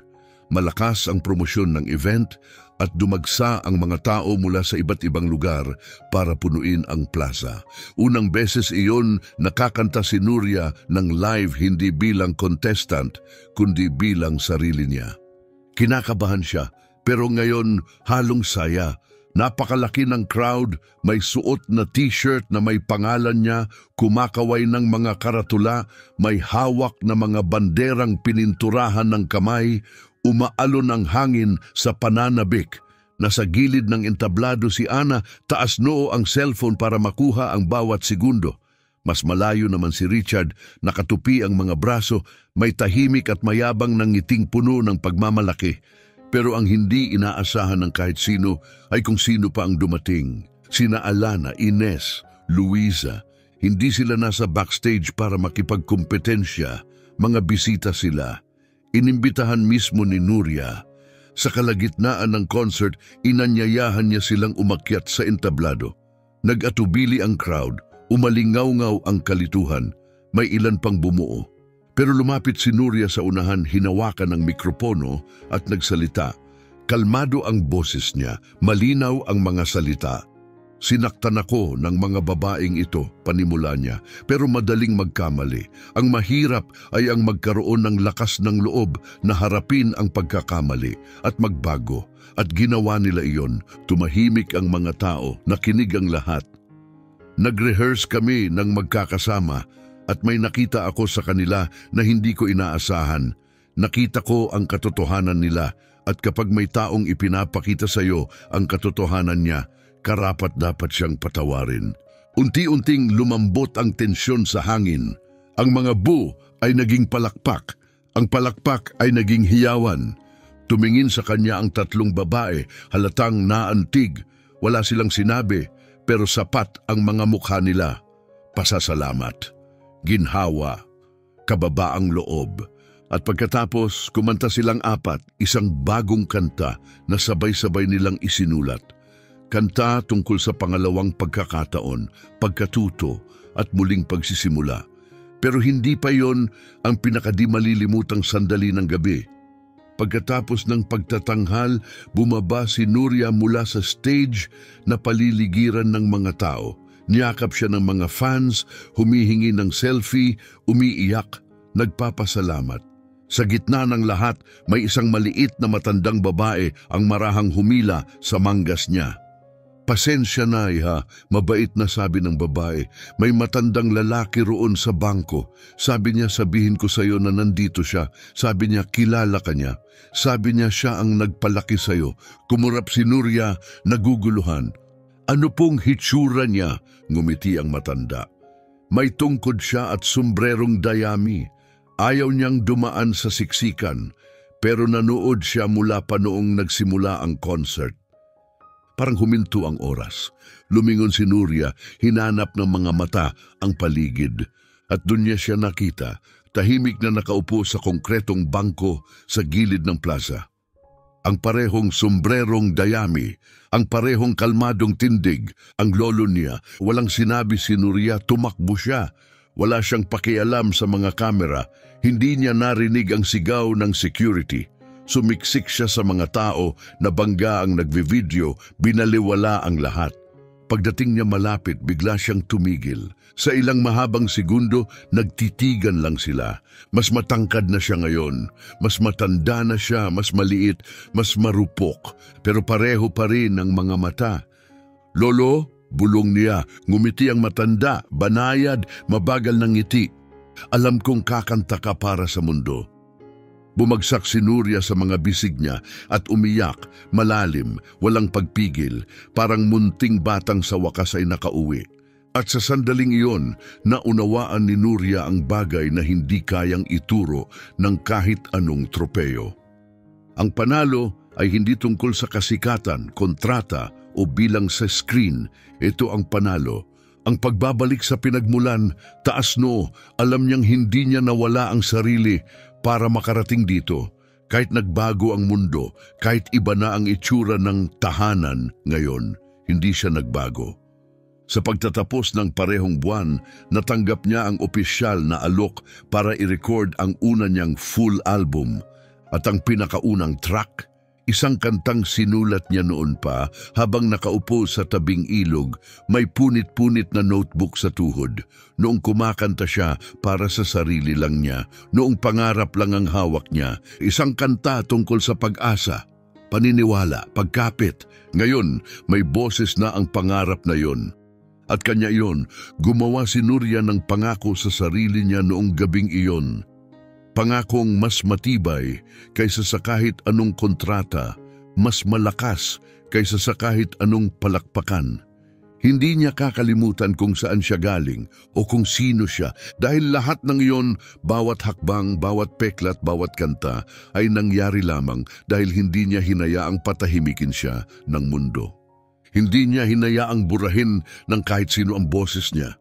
Malakas ang promosyon ng event at dumagsa ang mga tao mula sa iba't ibang lugar para punuin ang plaza. Unang beses iyon nakakanta si Nuria ng live hindi bilang contestant kundi bilang sarili niya. Kinakabahan siya pero ngayon halong saya. Napakalaki ng crowd, may suot na t-shirt na may pangalan niya, kumakaway ng mga karatula, may hawak na mga banderang pininturahan ng kamay, umaalon ang hangin sa pananabik. Nasa gilid ng entablado si Ana, taas noo ang cellphone para makuha ang bawat segundo. Mas malayo naman si Richard, nakatupi ang mga braso, may tahimik at mayabang ng ngiting puno ng pagmamalaki. Pero ang hindi inaasahan ng kahit sino ay kung sino pa ang dumating. Sina Alana, Ines, Luisa. Hindi sila nasa backstage para makipagkompetensya. Mga bisita sila. Inimbitahan mismo ni Nuria. Sa kalagitnaan ng concert, inanyayahan niya silang umakyat sa entablado. Nag-atubili ang crowd, umalingaw-ngaw ang kalituhan. May ilan pang bumuo. Pero lumapit si Nuria sa unahan, hinawakan ng mikropono at nagsalita. Kalmado ang boses niya, malinaw ang mga salita. Sinaktan ako ng mga babaeng ito, panimula niya, pero madaling magkamali. Ang mahirap ay ang magkaroon ng lakas ng loob na harapin ang pagkakamali at magbago. At ginawa nila iyon, tumahimik ang mga tao, nakinig ang lahat. Nag-rehearse kami ng magkakasama, at may nakita ako sa kanila na hindi ko inaasahan. Nakita ko ang katotohanan nila at kapag may taong ipinapakita sa iyo ang katotohanan niya, karapat-dapat siyang patawarin. Unti-unting lumambot ang tensyon sa hangin. Ang mga bu ay naging palakpak. Ang palakpak ay naging hiyawan. Tumingin sa kanya ang 3 babae, halatang naantig. Wala silang sinabi, pero sapat ang mga mukha nila. Pasasalamat. Ginhawa, kababaang loob. At pagkatapos, kumanta silang 4, isang bagong kanta na sabay-sabay nilang isinulat. Kanta tungkol sa pangalawang pagkakataon, pagkatuto at muling pagsisimula. Pero hindi pa yon ang pinakadi malilimutang sandali ng gabi. Pagkatapos ng pagtatanghal, bumaba si Nuria mula sa stage na paliligiran ng mga tao. Niyakap siya ng mga fans, humihingi ng selfie, umiiyak, nagpapasalamat. Sa gitna ng lahat, may isang maliit na matandang babae ang marahang humila sa manggas niya. Pasensya na iha, mabait na sabi ng babae. May matandang lalaki roon sa bangko. Sabi niya sabihin ko sa iyo na nandito siya. Sabi niya kilala ka niya. Sabi niya siya ang nagpalaki sa iyo. Kumurap si Nuria, naguguluhan. Ano pong hitsura niya? Ngumiti ang matanda. May tungkod siya at sombrerong dayami. Ayaw niyang dumaan sa siksikan, pero nanood siya mula pa noong nagsimula ang concert. Parang huminto ang oras. Lumingon si Nuria, hinanap ng mga mata ang paligid. At doon niya siya nakita, tahimik na nakaupo sa konkretong bangko sa gilid ng plaza. Ang parehong sombrerong dayami, ang parehong kalmadong tindig, ang lolo niya. Walang sinabi si Nuria, tumakbo siya. Wala siyang pakialam sa mga kamera. Hindi niya narinig ang sigaw ng security. Sumiksik siya sa mga tao na bangga ang nagvivideo, binaliwala ang lahat. Pagdating niya malapit, bigla siyang tumigil. Sa ilang mahabang segundo, nagtitigan lang sila. Mas matangkad na siya ngayon. Mas matanda na siya, mas maliit, mas marupok. Pero pareho pa rin ang mga mata. Lolo, bulong niya, ngumiti ang matanda, banayad, mabagal ng ngiti. Alam kong kakanta ka para sa mundo. Bumagsak si Nuria sa mga bisig niya at umiyak, malalim, walang pagpigil, parang munting batang sa wakas ay nakauwi. At sa sandaling iyon, naunawaan ni Nuria ang bagay na hindi kayang ituro ng kahit anong tropeyo. Ang panalo ay hindi tungkol sa kasikatan, kontrata o bilang sa screen. Ito ang panalo. Ang pagbabalik sa pinagmulan, taas noo, alam niyang hindi niya nawala ang sarili para makarating dito. Kahit nagbago ang mundo, kahit iba na ang itsura ng tahanan ngayon, hindi siya nagbago. Sa pagtatapos ng parehong buwan, natanggap niya ang opisyal na alok para i-record ang una niyang full album. At ang pinakaunang track, isang kantang sinulat niya noon pa habang nakaupo sa tabing ilog, may punit-punit na notebook sa tuhod. Noong kumakanta siya para sa sarili lang niya, noong pangarap lang ang hawak niya, isang kanta tungkol sa pag-asa, paniniwala, pagkapit. Ngayon, may boses na ang pangarap na yon. At kanya iyon, gumawa si Nuria ng pangako sa sarili niya noong gabing iyon. Pangakong mas matibay kaysa sa kahit anong kontrata, mas malakas kaysa sa kahit anong palakpakan. Hindi niya kakalimutan kung saan siya galing o kung sino siya dahil lahat ng iyon, bawat hakbang, bawat peklat, bawat kanta ay nangyari lamang dahil hindi niya hinayaang patahimikin siya ng mundo. Hindi niya hinayaang burahin ng kahit sino ang boses niya.